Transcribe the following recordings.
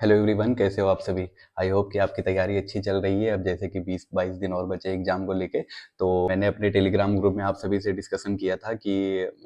Hello everyone, कैसे हो आप सभी। आई होप कि आपकी तैयारी अच्छी चल रही है। अब जैसे कि 20-22 दिन और बचे एग्जाम को लेके, तो मैंने अपने टेलीग्राम ग्रुप में आप सभी से डिस्कशन किया था कि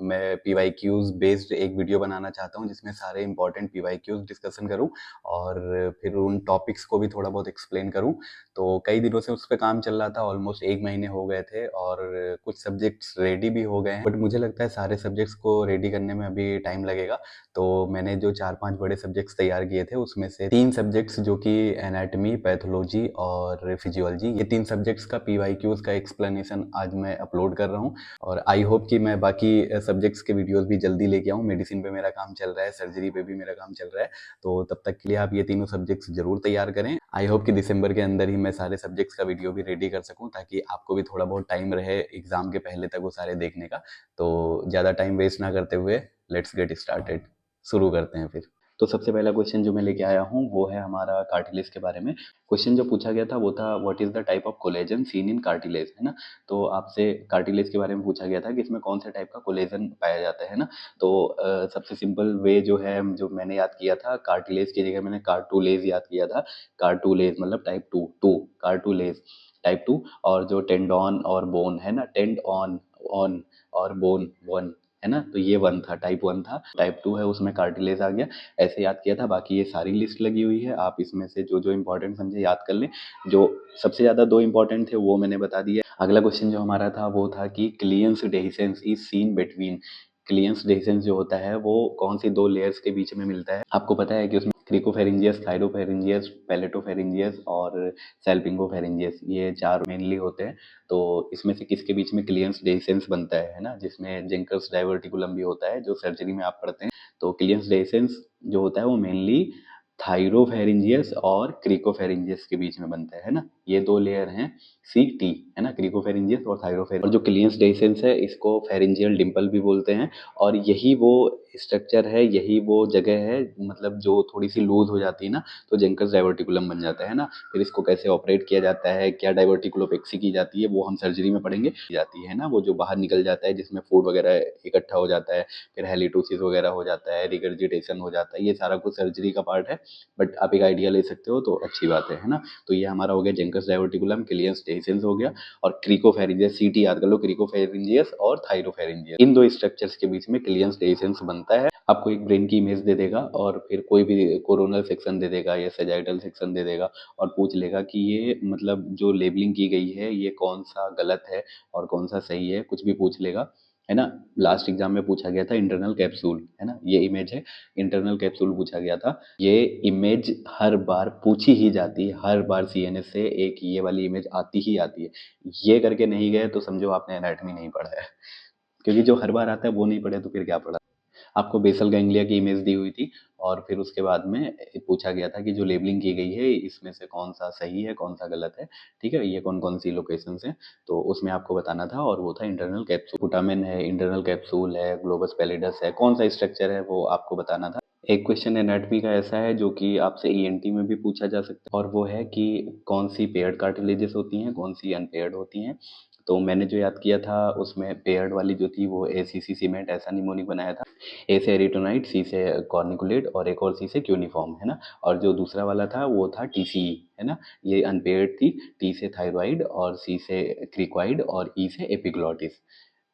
मैं पीवाईक्यूज बेस्ड एक वीडियो बनाना चाहता हूं जिसमें सारे इंपॉर्टेंट पीवाईक्यूज डिस्कशन करूं और फिर उन टॉपिक्स को भी थोड़ा बहुत एक्सप्लेन करूं। तो कई दिनों से उस पर काम चल रहा था, ऑलमोस्ट 1 महीने हो गए थे और कुछ सब्जेक्ट्स रेडी भी हो गए हैं, बट मुझे लगता है सारे सब्जेक्ट्स को रेडी करने में अभी टाइम लगेगा। तो मैंने जो 4-5 बड़े सब्जेक्ट्स तैयार किए थे उसमें से 3 सब्जेक्ट्स जो कि एनाटॉमी, पैथोलॉजी और फिजियोलॉजी, ये 3 सब्जेक्ट्स का पीवाईक्यूज का एक्सप्लेनेशन आज मैं अपलोड कर रहा हूँ। और आई होप कि मैं बाकी सब्जेक्ट्स के वीडियोस भी जल्दी लेके आऊँ। मेडिसिन पे मेरा काम चल रहा है, सर्जरी पे भी मेरा काम चल रहा है, तो तब तक के लिए आप ये तीनों सब्जेक्ट्स जरूर तैयार करें। आई होप कि दिसंबर के अंदर ही मैं सारे सब्जेक्ट्स का वीडियो भी रेडी कर सकूँ, ताकि आपको भी थोड़ा बहुत टाइम रहे एग्जाम के पहले तक वो सारे देखने का। तो ज़्यादा टाइम वेस्ट ना करते हुए लेट्स गेट स्टार्टेड, शुरू करते हैं फिर। तो सबसे पहला क्वेश्चन जो मैं लेके आया हूँ वो है हमारा कार्टिलेज के बारे में। क्वेश्चन जो पूछा गया था वो था what is the type of collagen seen in cartilage, है ना। तो आपसे कार्टिलेज के बारे में पूछा गया था कि इसमें कौन से टाइप का कोलेजन पाया जाता है ना। तो सबसे सिंपल वे जो है, जो मैंने याद किया था, कार्टिलेज की जगह मैंने कार्टुलेज याद किया था। कार्टुलेज मतलब type two two, cartilage type two. और जो टेंडॉन और बोन है ना, टेंड ऑन ऑन और बोन वन, है ना, तो ये वन था, टाइप वन था। टाइप टू है उसमें कार्टिलेज आ गया। ऐसे याद किया था। बाकी ये सारी लिस्ट लगी हुई है, आप इसमें से जो जो इंपॉर्टेंट समझे याद कर लें। जो सबसे ज्यादा दो इंपॉर्टेंट थे वो मैंने बता दिया। अगला क्वेश्चन जो हमारा था वो था कि क्लियंस dehiscence is seen between. क्लियंस dehiscence जो होता है वो कौन सी दो लेयर्स के बीच में मिलता है। आपको पता है कि उसमें क्रिकोफेरिंजियस, थायरोफेरिंजियस, पैलेटोफेरिंजियस और सेल्पिंगोफेरिंजियस, ये चार मेनली होते हैं। तो इसमें से किसके बीच में क्लियंस डेhiscence बनता है ना, जिसमें जेंकर्स डाइवर्टिकुलम भी होता है जो सर्जरी में आप पढ़ते हैं। तो क्लियंस डेhiscence जो होता है वो मेनली थायरोफेरिंजियस और क्रिकोफेरिंजियस के बीच में बनता है ना। ये दो लेयर हैं सी टी, है ना, क्रिकोफेरिंजियस और थायरोफेरिंजियस। और जो क्लियंस डेhiscence है इसको फेरिंजियल डिंपल भी बोलते हैं। और यही वो स्ट्रक्चर है, यही वो जगह है, मतलब जो थोड़ी सी लूज हो जाती है ना तो जेंकर्स डाइवर्टिकुलम बन जाता है ना। फिर इसको कैसे ऑपरेट किया जाता है, क्या डाइवर्टिकुलोपेक्सी की जाती है, वो हम सर्जरी में पढ़ेंगे। जाती है ना, वो जो बाहर निकल जाता है जिसमें फूड वगैरह इकट्ठा हो जाता है, फिर हेलिटोसिस वगैरह हो जाता है, रिगर्जिटेशन हो जाता है, ये सारा कुछ सर्जरी का पार्ट है। बट आप एक आइडिया ले सकते हो तो अच्छी बात है ना। तो ये हमारा हो गया जेंकस डाइवर्टिकुलम, क्लियंस डेhiscence हो गया, और क्रिकोफेरिंजियस, सीटी याद कर लो, क्रिकोफेरिंजियस और थायरोफेरिंजियस, इन दो स्ट्रक्चर्स के बीच में क्लियंस डेhiscence बनता है। आपको एक ब्रेन की इमेज दे देगा और फिर कोई भी कोरोनल सेक्शन दे देगा या सेजाइटल सेक्शन दे देगा और पूछ लेगा कि ये मतलब जो लेबलिंग की गई है ये कौन सा गलत है और कौन सा सही है, कुछ भी पूछ लेगा, है ना। लास्ट एग्जाम में पूछा गया था इंटरनल कैप्सूल, है ना, ये इमेज है, इंटरनल कैप्सूल पूछा गया था। ये इमेज हर बार पूछी ही जाती है, हर बार सीएनएस से एक ये वाली इमेज आती ही आती है। ये करके नहीं गए तो समझो आपने एनाटॉमी नहीं पढ़ा है, क्योंकि जो हर बार आता है वो नहीं पढ़े तो फिर क्या पढ़ा। आपको बेसल गैंग्लिया की इमेज दी हुई थी और फिर उसके बाद में पूछा गया था कि जो लेबलिंग की गई है इसमें से कौन सा सही है कौन सा गलत है, ठीक है, ये कौन कौन सी लोकेशंस हैं। तो उसमें आपको बताना था और वो था इंटरनल कैप्सूल, पुटामेन है, इंटरनल कैप्सूल है, ग्लोबस पैलिडस है, कौन सा स्ट्रक्चर है वो आपको बताना था। एक क्वेश्चन एनाटॉमी का ऐसा है जो कि आपसे ईएनटी में भी पूछा जा सकता है, और वो है कि कौन सी पेयर्ड कार्टिलेजेस होती हैं, कौन सी अनपेयर्ड होती हैं। तो मैंने जो याद किया था उसमें पेयर्ड वाली जो थी वो एसीसी सीमेंट ऐसा निमोनिक बनाया था। ए से एरिटोनाइट, सी से कॉर्निकुलेट और एक और सी से क्यूनिफॉर्म, है ना। और जो दूसरा वाला था वो था टीसीई, है ना, ये अनपेयर्ड थी। टी से थायरॉइड और सी से क्रिक्वाइड और ई से एपिग्लॉटिस।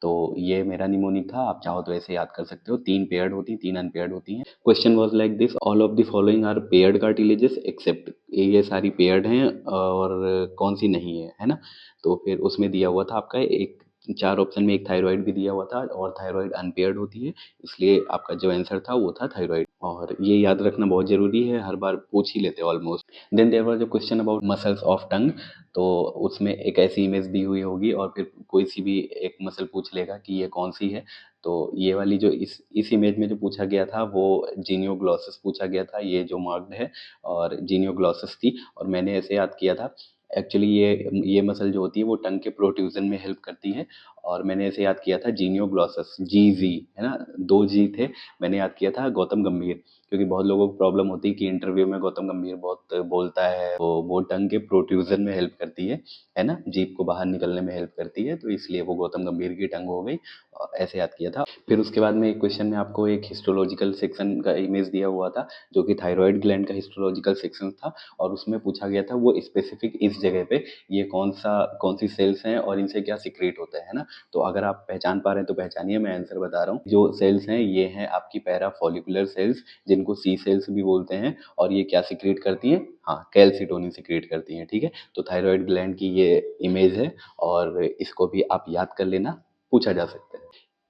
तो ये मेरा निमोनिक था, आप चाहो तो ऐसे याद कर सकते हो। तीन पेयर्ड होती, तीन अनपेयर्ड होती हैं। Question was like this, all of the following are paired cartilages except, ये सारी पेयर्ड हैं और कौन सी नहीं है ना। तो फिर उसमें दिया हुआ था आपका एक, चार ऑप्शन में एक थायराइड भी दिया हुआ था और थायराइड अनपेयर्ड होती है, इसलिए आपका जो आंसर था वो था थायराइड। और ये याद रखना बहुत जरूरी है, हर बार पूछ ही लेते हैं almost. Then there was a question about muscles of tongue. तो उसमें एक ऐसी इमेज दी हुई होगी और फिर कोई सी भी एक मसल पूछ लेगा कि ये कौन सी है। तो ये वाली जो इस इमेज में जो पूछा गया था वो जीनियोग्लॉसस पूछा गया था, ये जो मार्क्ड है, और जीनियोग्लॉसस थी। और मैंने ऐसे याद किया था, एक्चुअली ये मसल जो होती है वो टंग के प्रोट्रूजन में हेल्प करती है। और मैंने ऐसे याद किया था जीनियोग्लॉसस, जी है ना, 2 जी थे। मैंने याद किया था गौतम गंभीर, क्योंकि बहुत लोगों को प्रॉब्लम होती है कि इंटरव्यू में गौतम गंभीर बहुत बोलता है, तो वो टंग के प्रोट्रूजन में हेल्प करती है ना, जीभ को बाहर निकलने में हेल्प करती है, तो इसलिए वो गौतम गंभीर की टंग हो गई। ऐसे याद किया था। फिर उसके बाद में एक क्वेश्चन में आपको एक हिस्टोलॉजिकल सेक्शन का इमेज दिया हुआ था, जो कि थायराइड ग्लैंड का हिस्टोलॉजिकल सेक्शन था, और उसमें पूछा गया था वो स्पेसिफिक इस जगह पे ये कौन सी सेल्स हैं और इनसे क्या सीक्रेट होता है ना। तो अगर आप पहचान पा रहे हैं तो पहचानिए, मैं आंसर बता रहा हूँ। जो सेल्स हैं ये हैं आपकी पैरा फॉलिकुलर सेल्स, जिनको सी सेल्स भी बोलते हैं, और ये क्या सीक्रेट करती हैं? हाँ, कैल्सिटोनिन सीक्रेट करती हैं, ठीक है। तो थायराइड ग्लैंड की ये इमेज है, और इसको भी आप याद कर लेना, पूछा जा सकता है।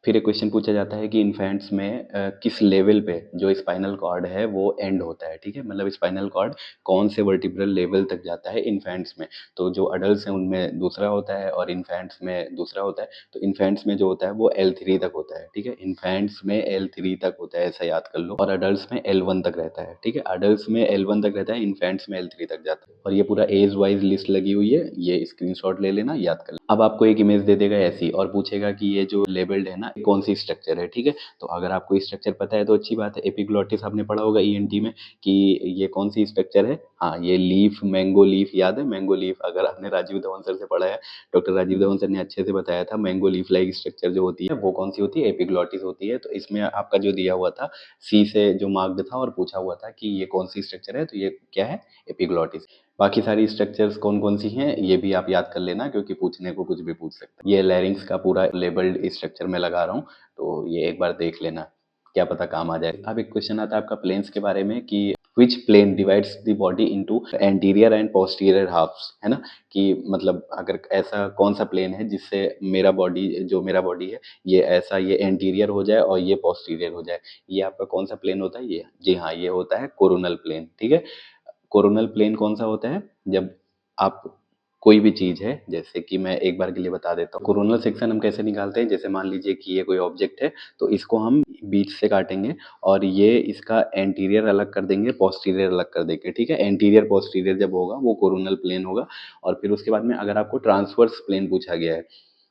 फिर एक क्वेश्चन पूछा जाता है कि इन्फेंट्स में किस लेवल पे जो स्पाइनल कॉर्ड है वो एंड होता है, ठीक है, मतलब स्पाइनल कॉर्ड कौन से वर्टिब्रल लेवल तक जाता है इन्फेंट्स में। तो जो अडल्ट हैं उनमें दूसरा होता है और इन्फेंट्स में दूसरा होता है। तो इन्फेंट्स में जो होता है वो L3 तक होता है, ठीक है, इन्फेंट्स में L3 तक होता है, ऐसा याद कर लो। और अडल्ट में L1 तक रहता है, ठीक है, अडल्ट में L1 तक रहता है, इन्फेंट्स में L3 तक जाता है। और ये पूरा एज वाइज लिस्ट लगी हुई है, ये स्क्रीनशॉट ले लेना, याद कर लेना। अब आपको एक इमेज दे देगा ऐसी, और पूछेगा कि ये जो लेबल्ड है ना कौन सी स्ट्रक्चर है, ठीक है। तो अगर आपको स्ट्रक्चर पता है तो अच्छी बात है। एपिग्लॉटिस आपने पढ़ा होगा ईएनटी में कि ये कौन सी स्ट्रक्चर है। हाँ, ये लीफ, मैंगो लीफ, याद है मैंगो लीफ, अगर आपने राजीव धवन सर से पढ़ा है, डॉक्टर राजीव धवन सर ने अच्छे से बताया था, मैंगो लीफ लाइक स्ट्रक्चर जो होती है वो कौन सी होती है, एपिग्लॉटिस होती है। तो इसमें आपका जो दिया हुआ था सी से जो मार्क्ड था और पूछा हुआ था कि ये कौन सी स्ट्रक्चर है, तो ये क्या है, एपिग्लॉटिस। बाकी सारी स्ट्रक्चर्स कौन कौन सी हैं ये भी आप याद कर लेना, क्योंकि पूछने को कुछ भी पूछ सकते हैं। ये लैरिंग्स का पूरा लेबल्ड स्ट्रक्चर में लगा रहा हूँ, तो ये एक बार देख लेना, क्या पता काम आ जाए। अब एक क्वेश्चन आता है आपका प्लेन्स के बारे में कि which plane divides the body into anterior and posterior halves, है ना, कि मतलब अगर ऐसा कौन सा प्लेन है जिससे मेरा बॉडी है ये ऐसा, ये एंटीरियर हो जाए और ये पोस्टीरियर हो जाए। ये आपका कौन सा प्लेन होता है? ये, जी हाँ, ये होता है कोरोनल प्लेन, ठीक है। कोरोनल प्लेन कौन सा होता है? जब आप कोई भी चीज है, जैसे कि मैं एक बार के लिए बता देता हूँ, कोरोनल सेक्शन हम कैसे निकालते हैं। जैसे मान लीजिए कि ये कोई ऑब्जेक्ट है, तो इसको हम बीच से काटेंगे और ये इसका एंटीरियर अलग कर देंगे, पोस्टीरियर अलग कर देंगे, ठीक है। एंटीरियर पोस्टीरियर जब होगा वो कोरोनल प्लेन होगा। और फिर उसके बाद में अगर आपको ट्रांसवर्स प्लेन पूछा गया है,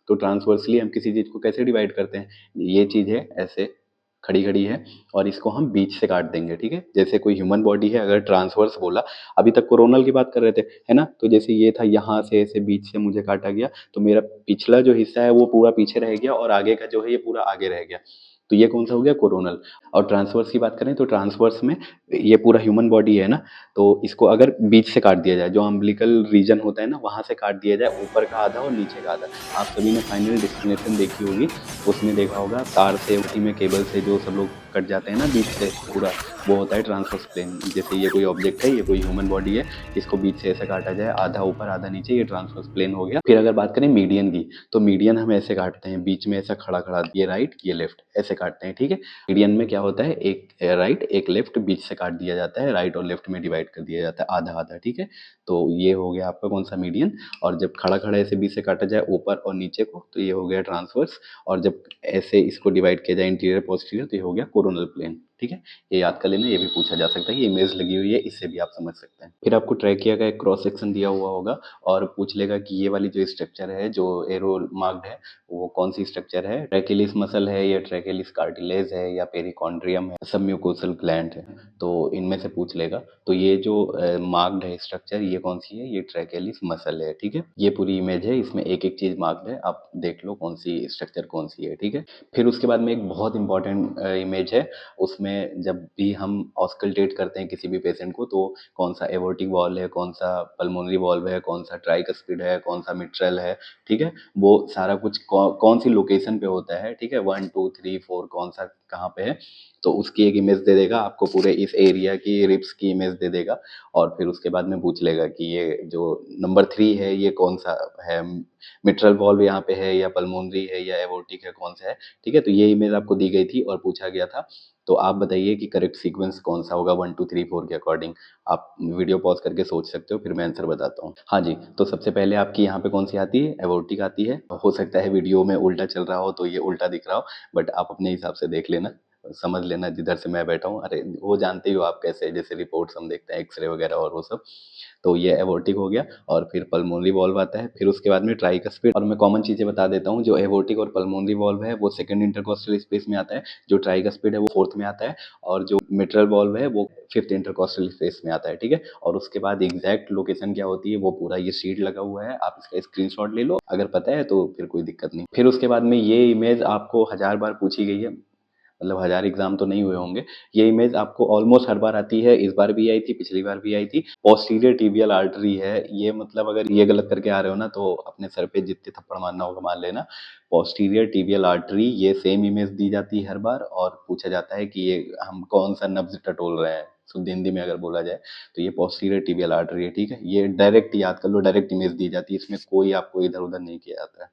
तो ट्रांसवर्सली हम किसी चीज को कैसे डिवाइड करते हैं? ये चीज है ऐसे खड़ी खड़ी है, और इसको हम बीच से काट देंगे, ठीक है। जैसे कोई ह्यूमन बॉडी है, अगर ट्रांसवर्स बोला, अभी तक कोरोनल की बात कर रहे थे, है ना, तो जैसे ये था, यहाँ से ऐसे बीच से मुझे काटा गया, तो मेरा पिछला जो हिस्सा है वो पूरा पीछे रह गया और आगे का जो है ये पूरा आगे रह गया। तो ये कौन सा हो गया? कोरोनल। और ट्रांसवर्स की बात करें तो ट्रांसवर्स में ये पूरा ह्यूमन बॉडी है ना, तो इसको अगर बीच से काट दिया जाए, जो अम्बिलिकल रीजन होता है ना, वहां से काट दिया जाए, ऊपर का आधा और नीचे का आधा। आप सभी ने फाइनल डेस्टिनेशन देखी होगी, उसमें देखा होगा तार से, उसी में केबल से जो सब लोग कट जाते हैं ना बीच से पूरा, वो होता है ट्रांसवर्स प्लेन। जैसे ये कोई ऑब्जेक्ट है, ये कोई ह्यूमन बॉडी है, इसको बीच से ऐसे काटा जाए, आधा ऊपर आधा नीचे, ये ट्रांसवर्स प्लेन हो गया। फिर अगर बात करें मीडियन की, तो मीडियन हम ऐसे काटते हैं, बीच में ऐसा खड़ा खड़ा, ये राइट ये लेफ्ट, ऐसे काटते हैं, ठीक है। मीडियन में क्या होता है, एक राइट एक लेफ्ट बीच से काट दिया जाता है, राइट और लेफ्ट में डिवाइड कर दिया जाता है आधा आधा, ठीक है। तो ये हो गया आपका कौन सा? मीडियन। और जब खड़ा खड़ा ऐसे बीच से काटा जाए ऊपर और नीचे को, तो ये हो गया ट्रांसवर्स। और जब ऐसे इसको डिवाइड किया जाए इंटीरियर पोस्टीरियर, तो ये हो गया कोरोनल प्लेन, ठीक है। ये याद कर लेना, ये भी पूछा जा सकता है, ये इमेज लगी हुई है, इससे भी आप समझ सकते हैं। फिर आपको ट्रैकिया का एक क्रॉस सेक्शन दिया हुआ होगा और पूछ लेगा कि ये वाली जो स्ट्रक्चर है जो एरो मार्क्ड है, वो कौन सी स्ट्रक्चर है? ट्रैकेलिस मसल है या ट्रैकेलिस कार्टिलेज है या पेरिकॉन्ड्रियम है, सबम्यूकोसल ग्लैंड है, तो इनमें से पूछ लेगा। तो ये जो मार्क्ड है स्ट्रक्चर, ये कौन सी है? ये ट्रैकेलिस मसल है, ठीक है। ये पूरी इमेज है, इसमें एक एक चीज मार्क्ड है, आप देख लो कौन सी स्ट्रक्चर कौन सी है, ठीक है। फिर उसके बाद में एक बहुत इंपॉर्टेंट इमेज है, उसमें जब भी हम ऑस्कल्टेट करते हैं किसी भी पेशेंट को, तो कौन सा एवोर्टिक वॉल्व है, कौन सा पल्मोनरी वॉल्व है, कौन सा ट्राइकस्पिड है, कौन सा मिट्रल है, ठीक है। वो सारा कुछ कौन सी लोकेशन पे होता है, ठीक है, 1 2 3 4 कौन सा कहाँ पे है, तो उसकी एक इमेज दे देगा आपको, पूरे इस एरिया की रिब्स की इमेज दे देगा। और फिर उसके बाद में पूछ लेगा कि ये जो नंबर 3 है ये कौन सा है, मिट्रल वॉल्व यहाँ पे है या पल्मोनरी है या एवोर्टिक है, कौन सा है, ठीक है। तो ये इमेज आपको दी गई थी और पूछा गया था, तो आप बताइए कि करेक्ट सीक्वेंस कौन सा होगा 1 2 3 4 के अकॉर्डिंग। आप वीडियो पॉज करके सोच सकते हो, फिर मैं आंसर बताता हूँ। हाँ जी, तो सबसे पहले आपकी यहाँ पे कौन सी आती है? एवोर्टिक आती है। हो सकता है वीडियो में उल्टा चल रहा हो तो ये उल्टा दिख रहा हो, बट आप अपने हिसाब से देख लेना। समझ लेना जिधर से मैं बैठा हूँ। अरे वो जानते ही हो आप कैसे, जैसे रिपोर्ट्स हम देखते हैं एक्सरे वगैरह और वो सब। तो ये एवोर्टिक हो गया और फिर पल्मोनरी वॉल्व आता है, फिर उसके बाद में ट्राइकस्पिड। और मैं कॉमन चीज़ें बता देता हूँ, जो एवोर्टिक और पल्मोनरी वॉल्व है वो सेकंड इंटरकॉस्टल स्पेस में आता है, जो ट्राइकस्पिड है वो फोर्थ में आता है, और जो मिट्रल वॉल्व है वो फिफ्थ इंटरकॉस्टल स्पेस में आता है, ठीक है। और उसके बाद एग्जैक्ट लोकेशन क्या होती है वो पूरा ये शीट लगा हुआ है, आप इसका स्क्रीनशॉट ले लो, अगर पता है तो फिर कोई दिक्कत नहीं। फिर उसके बाद में ये इमेज आपको 1000 बार पूछी गई है, मतलब 1000 एग्जाम तो नहीं हुए होंगे। ये इमेज आपको ऑलमोस्ट हर बार आती है, इस बार भी आई थी, पिछली बार भी आई थी। पोस्टीरियर टिबियल आर्टरी है ये, मतलब अगर ये गलत करके आ रहे हो ना तो अपने सर पे जितने थप्पड़ मारना होगा मार लेना। पोस्टीरियर टिबियल आर्टरी, ये सेम इमेज दी जाती है हर बार, और पूछा जाता है कि ये हम कौन सा नब्ज टटोल रहे हैं, शुद्ध हिंदी में अगर बोला जाए तो ये पोस्टीरियर टिबियल आर्टरी है, ठीक है। ये डायरेक्ट याद कर लो, डायरेक्ट इमेज दी जाती है, इसमें कोई आपको इधर उधर नहीं किया जाता है।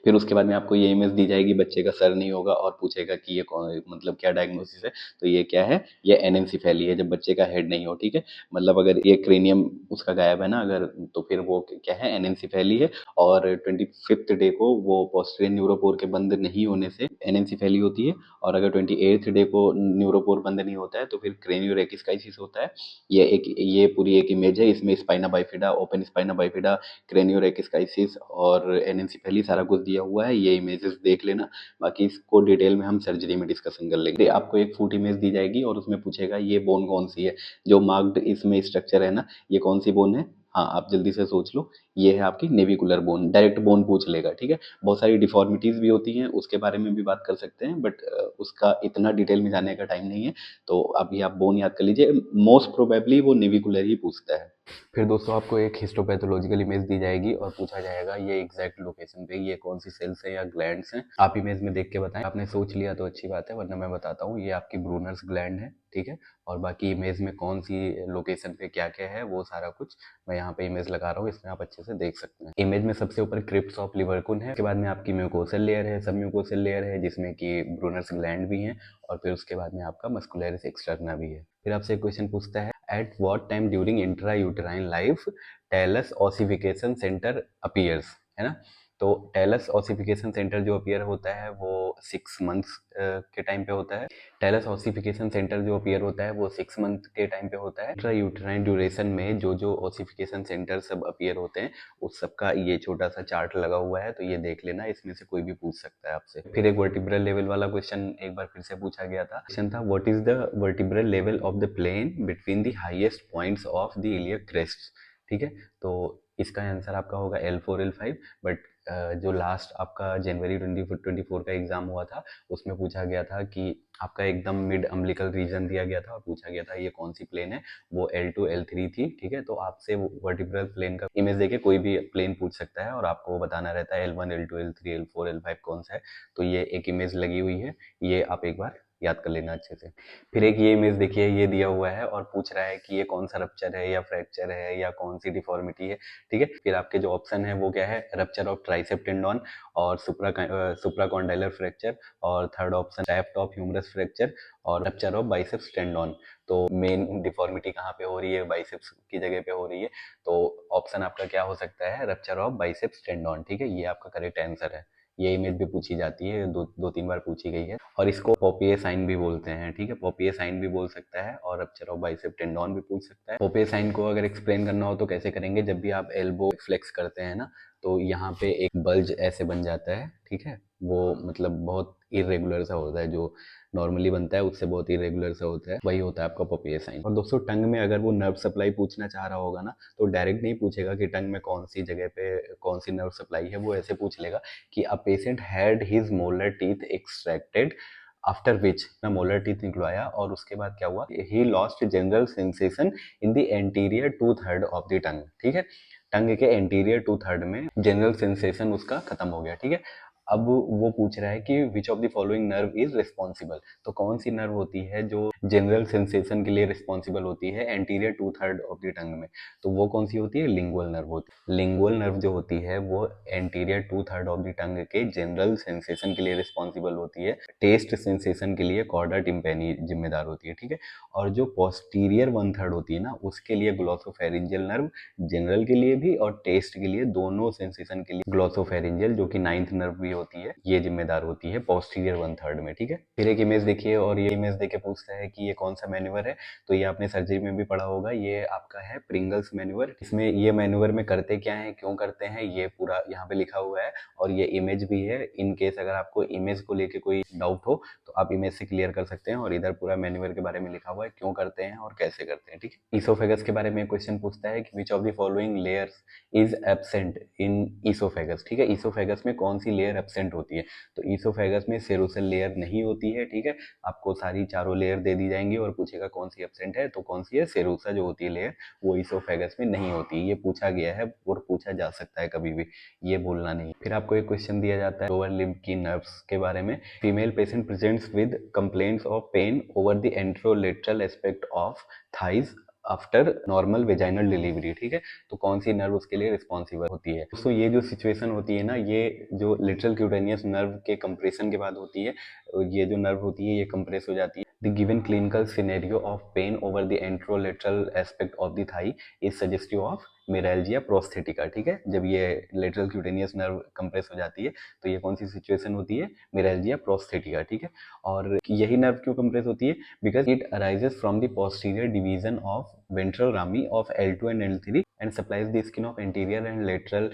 फिर उसके बाद में आपको ये इमेज दी जाएगी, बच्चे का सर नहीं होगा और पूछेगा कि ये कौन, मतलब क्या डायग्नोसिस है। तो ये क्या है, ये एनेंसिफेली है, जब बच्चे का हेड नहीं हो, ठीक है। मतलब अगर ये क्रेनियम उसका गायब है ना अगर, तो फिर वो क्या है, एनेंसिफेली है। और 25th डे को वो पोस्टीरियर न्यूरोपोर के बंद नहीं होने से एनेंसिफेली होती है। और अगर 28th डे को न्यूरोपोर बंद नहीं होता है तो फिर क्रेनियोरेकिसकाइसिस होता है। ये पूरी एक इमेज है, इसमें spina bifida, open spina bifida, craniorachischisis और एनेंसिफेली सारा कुछ दिया हुआ है, ये इमेजेस देख लेना। बाकी इसको डिटेल में हम सर्जरी में डिस्कशन कर लेंगे। आपको एक फुट इमेज दी जाएगी और उसमें पूछेगा ये बोन कौन सी है, जो मार्क्ड इसमें स्ट्रक्चर है ना, ये कौन सी बोन है। हाँ, आप जल्दी से सोच लो, ये है आपकी नेविकुलर बोन, डायरेक्ट बोन पूछ लेगा, ठीक है। बहुत सारी डिफॉर्मिटीज भी होती हैं, उसके बारे में भी बात कर सकते हैं, बट उसका इतना डिटेल में जाने का टाइम नहीं है। तो अभी आप बोन याद कर लीजिए, मोस्ट प्रोबेबली वो नेविकुलर ही पूछता है। फिर दोस्तों आपको एक हिस्टोपैथोलॉजिकल इमेज दी जाएगी और पूछा जाएगा ये एग्जैक्ट लोकेशन पे ये कौन सी सेल्स है या ग्लैंड्स हैं, आप इमेज में देख के बताएं। आपने सोच लिया तो अच्छी बात है, वरना मैं बताता हूँ, ये आपकी ब्रूनर्स ग्लैंड है, ठीक है। और बाकी इमेज में कौन सी लोकेशन पे क्या क्या है वो सारा कुछ मैं यहाँ पे इमेज लगा रहा हूँ, इसमें आप अच्छे से देख सकते हैं। इमेज में सबसे ऊपर क्रिप्स ऑफ लिवरकुन है, उसके बाद में आपकी म्यूकोसल लेयर है, सब म्यूकोसल लेयर है जिसमें कि ब्रूनर्स ग्लैंड भी हैं, और फिर उसके बाद में आपका मस्कुलरिस एक्सटर्ना भी है। फिर आपसे एक क्वेश्चन पूछता है, at what time during intra uterine life talus ossification centre appears, है ना। तो टेलस ओसिफिकेशन सेंटर जो अपीयर होता है वो 6 मंथ्स के टाइम पे होता है। टेलस ओसिफिकेशन सेंटर जो अपीयर होता है वो 6 मंथ के टाइम पे होता है। इंट्रा यूटेराइन ड्यूरेशन में जो जो ओसिफिकेशन सेंटर सब अपीयर होते हैं उस सब का ये छोटा सा चार्ट लगा हुआ है, तो ये देख लेना, इसमें से कोई भी पूछ सकता है आपसे। फिर एक वर्टिब्रल लेवल वाला क्वेश्चन एक बार फिर से पूछा गया था। क्वेश्चन था, what is the vertebral level of the plane between the highest points of the iliac crest, ठीक है। तो इसका आंसर आपका होगा L4 L5। बट जो लास्ट आपका जनवरी 2024 का एग्जाम हुआ था उसमें पूछा गया था कि आपका एकदम मिड अम्बिलिकल रीजन दिया गया था और पूछा गया था ये कौन सी प्लेन है, वो L2 L3 थी, ठीक है। तो आपसे वर्टिब्रल प्लेन का इमेज देके कोई भी प्लेन पूछ सकता है और आपको वो बताना रहता है L1 L2 L3 L4 L5 कौन सा है। तो ये एक इमेज लगी हुई है, ये आप एक बार याद कर लेना अच्छे से। फिर एक ये इमेज देखिए, ये दिया हुआ है और पूछ रहा है कि ये कौन सा रप्चर है या फ्रैक्चर है या कौन सी डिफॉर्मिटी है, ठीक है। फिर आपके जो ऑप्शन है वो क्या है, रप्चर ऑफ ट्राइसेप टेंडन और सुप्राकॉन्डाइलर फ्रैक्चर, और third option shaft of humerus fracture और रप्चर ऑफ बाइसेप्स टेंडन। तो मेन डिफॉर्मिटी कहाँ पे हो रही है, बाइसेप्स की जगह पे हो रही है, तो ऑप्शन आपका क्या हो सकता है, रप्चर ऑफ बाइसेप्स टेंडन, ठीक है। ये आपका करेक्ट आंसर है। ये इमेज भी पूछी जाती है, दो तीन बार पूछी गई है, और इसको पोपिए साइन भी बोलते हैं, ठीक है। पोपिए साइन भी बोल सकता है और रप्चर ऑफ बाइसेप टेंडन भी पूछ सकता है। पोपिए साइन को अगर एक्सप्लेन करना हो तो कैसे करेंगे, जब भी आप एल्बो फ्लेक्स करते हैं ना तो यहाँ पे एक बल्ज ऐसे बन जाता है, ठीक है। वो मतलब बहुत इरेगुलर सा होता है, जो नॉर्मली बनता है उससे बहुत इरेगुलर सा होता है, वही होता है आपका पोपिए साइन। और दोस्तों टंग में अगर वो नर्व सप्लाई पूछना चाह रहा होगा ना तो डायरेक्ट नहीं पूछेगा कि टंग में कौन सी जगह पे कौन सी नर्व सप्लाई है, वो ऐसे पूछ लेगा कि a patient had his molar teeth extracted after which ना मोलर टीथ निकलवाया और उसके बाद क्या हुआ, he lost general sensation in the anterior 2/3 of the tongue, ठीक है। टंग के एंटीरियर 2/3 में जनरल सेंसेशन उसका खत्म हो गया, ठीक है। अब वो पूछ रहा है कि which of the following nerve is responsible, तो कौन सी नर्व होती है जो जनरल सेंसेशन के लिए रिस्पॉन्सिबल होती है एंटीरियर 2/3 ऑफ द टंग में, तो वो कौन सी होती है, लिंगुअल नर्व होती है। लिंगुअल नर्व जो होती है वो एंटीरियर 2/3 ऑफ द टंग के जनरल सेंसेशन के लिए रिस्पॉन्सिबल होती है, टेस्ट सेंसेशन के लिए कॉर्डा टिम्पेनी जिम्मेदार होती है, ठीक है। और जो पोस्टीरियर 1/3 होती है ना उसके लिए ग्लॉसोफेरिंजियल नर्व, जनरल के लिए भी और टेस्ट के लिए, दोनों सेंसेशन के लिए ग्लॉसोफेरिंजियल जो कि 9th नर्व भी होती है ये जिम्मेदार होती है पोस्टीरियर 1/3 में, ठीक है। फिर एक इमेज देखिए और ये इमेज देख के पूछता है कि ये कौन सा मैन्यूवर है, तो ये आपने सर्जरी में भी पढ़ा होगा, ये आपका है प्रिंगल्स मैन्यूवर। इसमें ये मैन्यूवर में करते क्या है, क्यों करते हैं, ये पूरा यहाँ पे लिखा हुआ है और ये इमेज भी है। इन केस अगर आपको इमेज को लेके कोई डाउट हो तो आप इमेज से क्लियर कर सकते हैं, और इधर पूरा मैन्यूवर के बारे में लिखा हुआ है, क्यों करते हैं और कैसे करते हैं, ठीक है। ईसोफेगस के बारे में क्वेश्चन पूछता है कि which of the following layers is absent in oesophagus, ठीक है। ईसोफेगस में कौन सी लेयर एब्सेंट होती है, तो ईसोफेगस में सेरोसल लेयर नहीं होती है, ठीक है। आपको सारी चारों लेयर दे दी जाएंगी और पूछेगा कौन सी एब्सेंट है, तो कौन सी है, सेरोसा जो होती है लेयर, वो ईसोफेगस में नहीं होती। ये पूछा गया है और पूछा जा सकता है कभी भी, ये बोलना नहीं। फिर आपको एक क्वेश्चन दिया जाता है लोअर लिम्ब की नर्व्स के बारे में। Female patient presents with complaints of pain over the anterolateral aspect of thighs after normal vaginal delivery, ठीक है। तो कौन सी नर्व उसके लिए रिस्पॉन्सिबल होती है। दोस्तों ये जो सिचुएशन होती है ना, ये जो लेटरल क्यूटेनियस नर्व के कंप्रेशन के बाद होती है, ये जो नर्व होती है ये कंप्रेस हो जाती है। The given clinical scenario of pain over the anterolateral aspect of the thigh is suggestive of meralgia paresthetica, ठीक है। जब ये लेटरल क्यूटेनियस नर्व कंप्रेस हो जाती है तो ये कौन सी सिचुएशन होती है, मिरैल्जिया प्रोस्थेटिका, ठीक है। और यही नर्व क्यों कंप्रेस होती है, because it arises from the posterior division of ventral rami of L2 and L3 and supplies the skin of anterior and lateral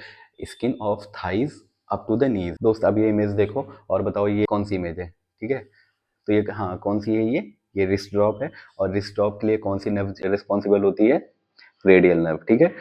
skin of thighs up to the knees. दोस्त अब ये image देखो और बताओ ये कौन सी इमेज है, ठीक है। तो ये हाँ कौन सी है, ये रिस्ट ड्रॉप है, और रिस्ट ड्रॉप के लिए कौन सी नर्व रिस्पॉन्सिबल होती है, रेडियल नर्व, ठीक है।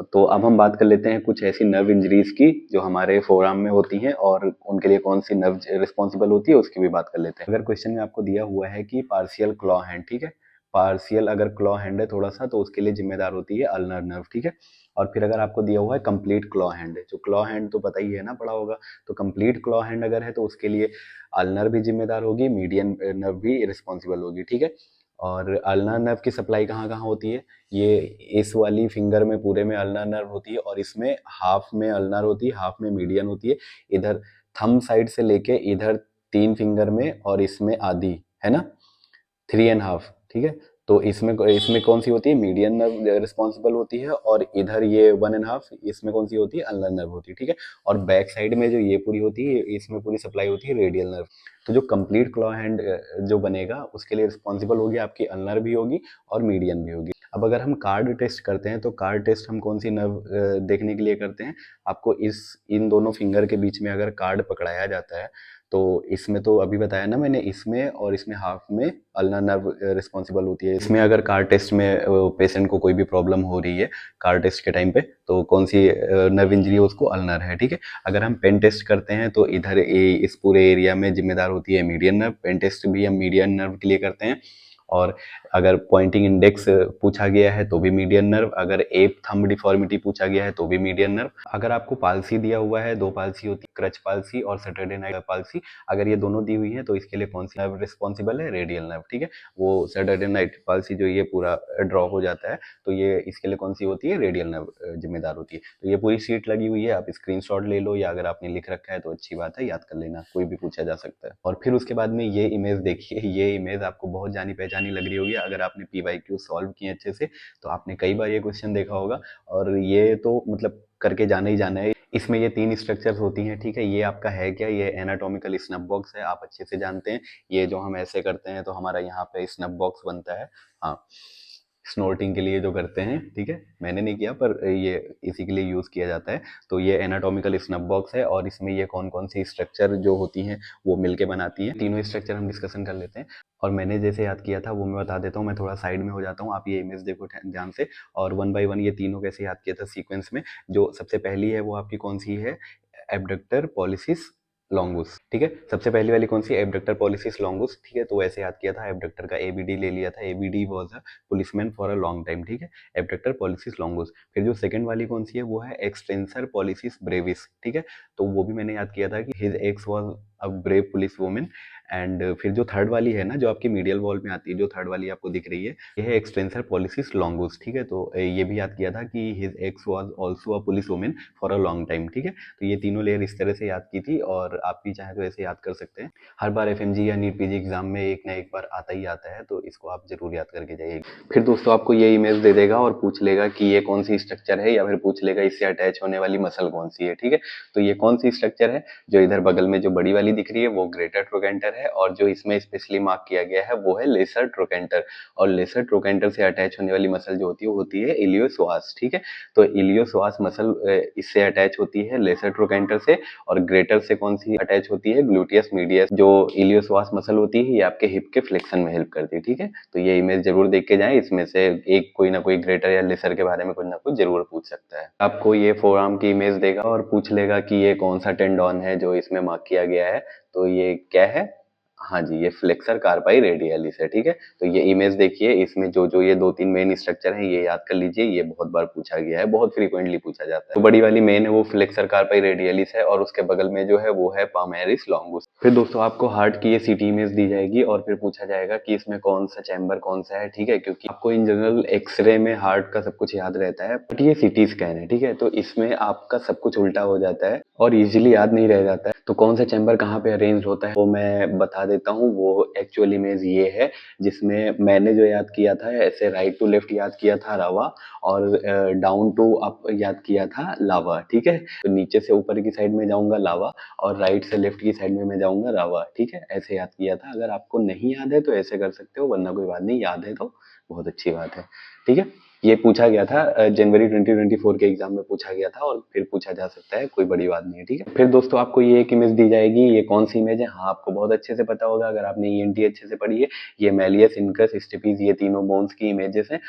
तो अब हम बात कर लेते हैं कुछ ऐसी नर्व इंजरीज की जो हमारे फोरआर्म में होती हैं और उनके लिए कौन सी नर्व रिस्पॉन्सिबल होती है उसकी भी बात कर लेते हैं। अगर क्वेश्चन में आपको दिया हुआ है कि पार्शियल क्लॉ हैंड, ठीक है, पार्शियल अगर क्लॉ हैंड है थोड़ा सा, तो उसके लिए जिम्मेदार होती है अल्नर नर्व, ठीक है। और फिर अगर आपको दिया हुआ है कंप्लीट क्लॉ हैंड, जो क्लॉ हैंड तो पता ही है ना, पड़ा होगा, तो कंप्लीट क्लॉ हैंड अगर है तो उसके लिए अल्नर भी जिम्मेदार होगी, मीडियन नर्व भी रिस्पॉन्सिबल होगी, ठीक है। और अल्नर नर्व की सप्लाई कहाँ कहाँ होती है, ये इस वाली फिंगर में पूरे में अल्नर नर्व होती है, और इसमें हाफ में अल्नर होती है, हाफ में मीडियन होती है। इधर थंब साइड से लेके इधर 3 फिंगर में, और इसमें आधी है ना, 3.5, ठीक है। तो इसमें कौन सी होती है, मीडियन नर्व रिस्पॉन्सिबल होती है, और इधर ये 1.5 इसमें कौन सी होती है, अल्नर नर्व होती है, ठीक है। और बैक साइड में जो ये पूरी होती है इसमें पूरी सप्लाई होती है रेडियल नर्व। तो जो कंप्लीट क्लॉ हैंड जो बनेगा उसके लिए रिस्पॉन्सिबल होगी आपकी अल्नर भी होगी और मीडियन भी होगी। अब अगर हम कार्ड टेस्ट करते हैं तो कार्ड टेस्ट हम कौन सी नर्व देखने के लिए करते हैं, आपको इन दोनों फिंगर के बीच में अगर कार्ड पकड़ाया जाता है, तो इसमें तो अभी बताया ना मैंने, इसमें और इसमें हाफ में अल्नर नर्व रिस्पॉन्सिबल होती है। इसमें अगर कार्ड टेस्ट में पेशेंट को कोई भी प्रॉब्लम हो रही है कार्ड टेस्ट के टाइम पे, तो कौन सी नर्व इंजरी है, उसको अल्नर है, ठीक है। अगर हम पेन टेस्ट करते हैं तो इधर इस पूरे एरिया में जिम्मेदार होती है मीडियन नर्व, पेन टेस्ट भी हम मीडियन नर्व के लिए करते हैं। और अगर पॉइंटिंग इंडेक्स पूछा गया है तो भी मीडियन नर्व, अगर एप थंब डिफॉर्मिटी पूछा गया है तो भी मीडियन नर्व। अगर आपको पालसी दिया हुआ है, 2 पालसी होती है, क्रच पालसी और सैटरडे नाइट पालसी, अगर ये दोनों दी हुई है तो इसके लिए कौन सी नर्व रिस्पॉन्सिबल है, रेडियल नर्व, ठीक है। वो सैटरडे नाइट पालसी जो ये पूरा ड्रॉ हो जाता है तो ये इसके लिए कौन सी होती है, रेडियल नर्व जिम्मेदार होती है। तो ये पूरी शीट लगी हुई है, आप स्क्रीनशॉट ले लो, या अगर आपने लिख रखा है तो अच्छी बात है, याद कर लेना, कोई भी पूछा जा सकता है। और फिर उसके बाद में ये इमेज देखिए, ये इमेज आपको बहुत जानी पहचानी लग रही होगी, अगर आपने PYQ सॉल्व किए अच्छे से तो आपने कई बार ये क्वेश्चन देखा होगा, और ये तो मतलब करके जाना ही जाना है। इसमें ये 3 स्ट्रक्चर्स होती हैं, ठीक है। ये आपका है क्या, ये एनाटॉमिकल स्नब बॉक्स है, आप अच्छे से जानते हैं। ये जो हम ऐसे करते हैं तो हमारा यहाँ पे स्नब बॉक्स बनता है, हाँ, स्नोर्टिंग के लिए जो करते हैं, ठीक है। मैंने नहीं किया पर ये इसी के लिए यूज किया जाता है। तो ये एनाटॉमिकल स्नब बॉक्स है, और इसमें ये कौन कौन सी स्ट्रक्चर जो होती हैं वो मिलके बनाती हैं। तीनों स्ट्रक्चर हम डिस्कशन कर लेते हैं, और मैंने जैसे याद किया था वो मैं बता देता हूँ। मैं थोड़ा साइड में हो जाता हूँ, आप ये इमेज देखो ध्यान से, और 1 बाय 1 ये तीनों कैसे याद किया था सीक्वेंस में। जो सबसे पहली है वो आपकी कौन सी है, एबडक्टर पॉलिसिस लॉन्गुस, ठीक है। सबसे पहली वाली कौन सी, एबडक्टर पॉलिसिस लॉन्गुस, ठीक है। तो ऐसे याद किया था, एबडक्टर का ABD ले लिया था, ABD was a policeman for a long time, ठीक है, एबडक्टर पॉलिसिस लॉन्गुस। फिर जो सेकंड वाली कौन सी है वो है एक्सटेंसर पॉलिसिस ब्रेविस, ठीक है। तो वो भी मैंने याद किया था कि his ex was a brave police woman. And फिर जो थर्ड वाली है ना, जो आपकी मीडियल वॉल में आती है, जो थर्ड वाली आपको दिख रही है, ये है एक्सटेंसर पॉलिसिस लॉन्गुस, ठीक है। तो ये भी याद किया था कि his ex was also a police woman for a long time, ठीक है। तो ये तीनों लेयर इस तरह से याद की थी, और आप भी चाहें तो ऐसे याद कर सकते हैं। हर बार एफएमजी या नीट पीजी एग्जाम में एक ना एक बार आता ही आता है, तो इसको आप जरूर याद करके जाइए। फिर दोस्तों आपको ये इमेज दे देगा और पूछ लेगा कि ये कौन सी स्ट्रक्चर है, या फिर पूछ लेगा इससे अटैच होने वाली मसल कौन सी है, ठीक है। तो ये कौन सी स्ट्रक्चर है, जो इधर बगल में जो बड़ी वाली दिख रही है वो ग्रेटर ट्रोकेंटर है, और जो इसमें स्पेशली मार्क किया गया है वो है लेसर ट्रोकेंटर। और लेसर ट्रोकेंटर से अटैच होने वाली मसल जो होती है वो होती है इलियोसोआस, ठीक है। तो इलियोसोआस मसल इससे अटैच होती है लेसर ट्रोकेंटर से, और ग्रेटर से कौन सी अटैच होती है, ग्लूटियस मीडियस। जो इलियोसोआस मसल होती है ये आपके हिप के फ्लेक्शन में हेल्प करती है, ठीक है। तो ये इमेज जरूर देख के जाएं, इसमें से एक कोई ना कोई ग्रेटर या लेसर के बारे में कुछ ना कुछ जरूर पूछ सकता है। आपको ये फोर आर्म की इमेज देगा और पूछ लेगा कि ये कौन सा टेंडन है जो इसमें मार्क किया गया है, तो ये क्या है, हाँ जी, ये फ्लेक्सर कार्पाई रेडियलिस है, ठीक है। तो ये इमेज देखिए, इसमें जो जो ये दो तीन मेन स्ट्रक्चर हैं ये याद कर लीजिए, ये बहुत बार पूछा गया है, बहुत फ्रीक्वेंटली पूछा जाता है। तो बड़ी वाली मेन है वो फ्लेक्सर कार्पाई रेडियलिस है, और उसके बगल में जो है वो है पामेरिस लॉन्गुस। फिर दोस्तों आपको हार्ट की ये सीटी इमेज दी जाएगी, और फिर पूछा जाएगा कि इसमें कौन सा चैम्बर कौन सा है, ठीक है। क्योंकि आपको इन जनरल एक्सरे में हार्ट का सब कुछ याद रहता है, बट ये सीटी स्कैन है, ठीक है। तो इसमें आपका सब कुछ उल्टा हो जाता है और इजीली याद नहीं रह जाता है। तो कौन सा चैम्बर कहाँ पे अरेंज होता है वो मैं बता देता हूँ। वो एक्चुअल इमेज ये है, जिसमें मैंने जो याद किया था, ऐसे राइट टू लेफ्ट याद किया था रावा, और डाउन टू अप याद किया था लावा, ठीक है। तो नीचे से ऊपर की साइड में जाऊंगा लावा, और राइट से लेफ्ट की साइड में मैं जाऊंगा रावा, ठीक है। ऐसे याद किया था। अगर आपको नहीं याद है तो ऐसे कर सकते हो, वरना कोई बात नहीं, याद है तो बहुत अच्छी बात है, ठीक है। ये पूछा गया था जनवरी 2024 के एग्जाम में पूछा गया था, और फिर पूछा जा सकता है, कोई बड़ी बात नहीं है, ठीक है। फिर दोस्तों आपको ये एक इमेज दी जाएगी, ये कौन सी इमेज है, हाँ आपको बहुत अच्छे से पता होगा अगर आपने ईएनटी अच्छे से पढ़ी है। ये मैलियस, इनकस, स्टेपीज, ये तीनों बोन्स की इमेजेस हैं।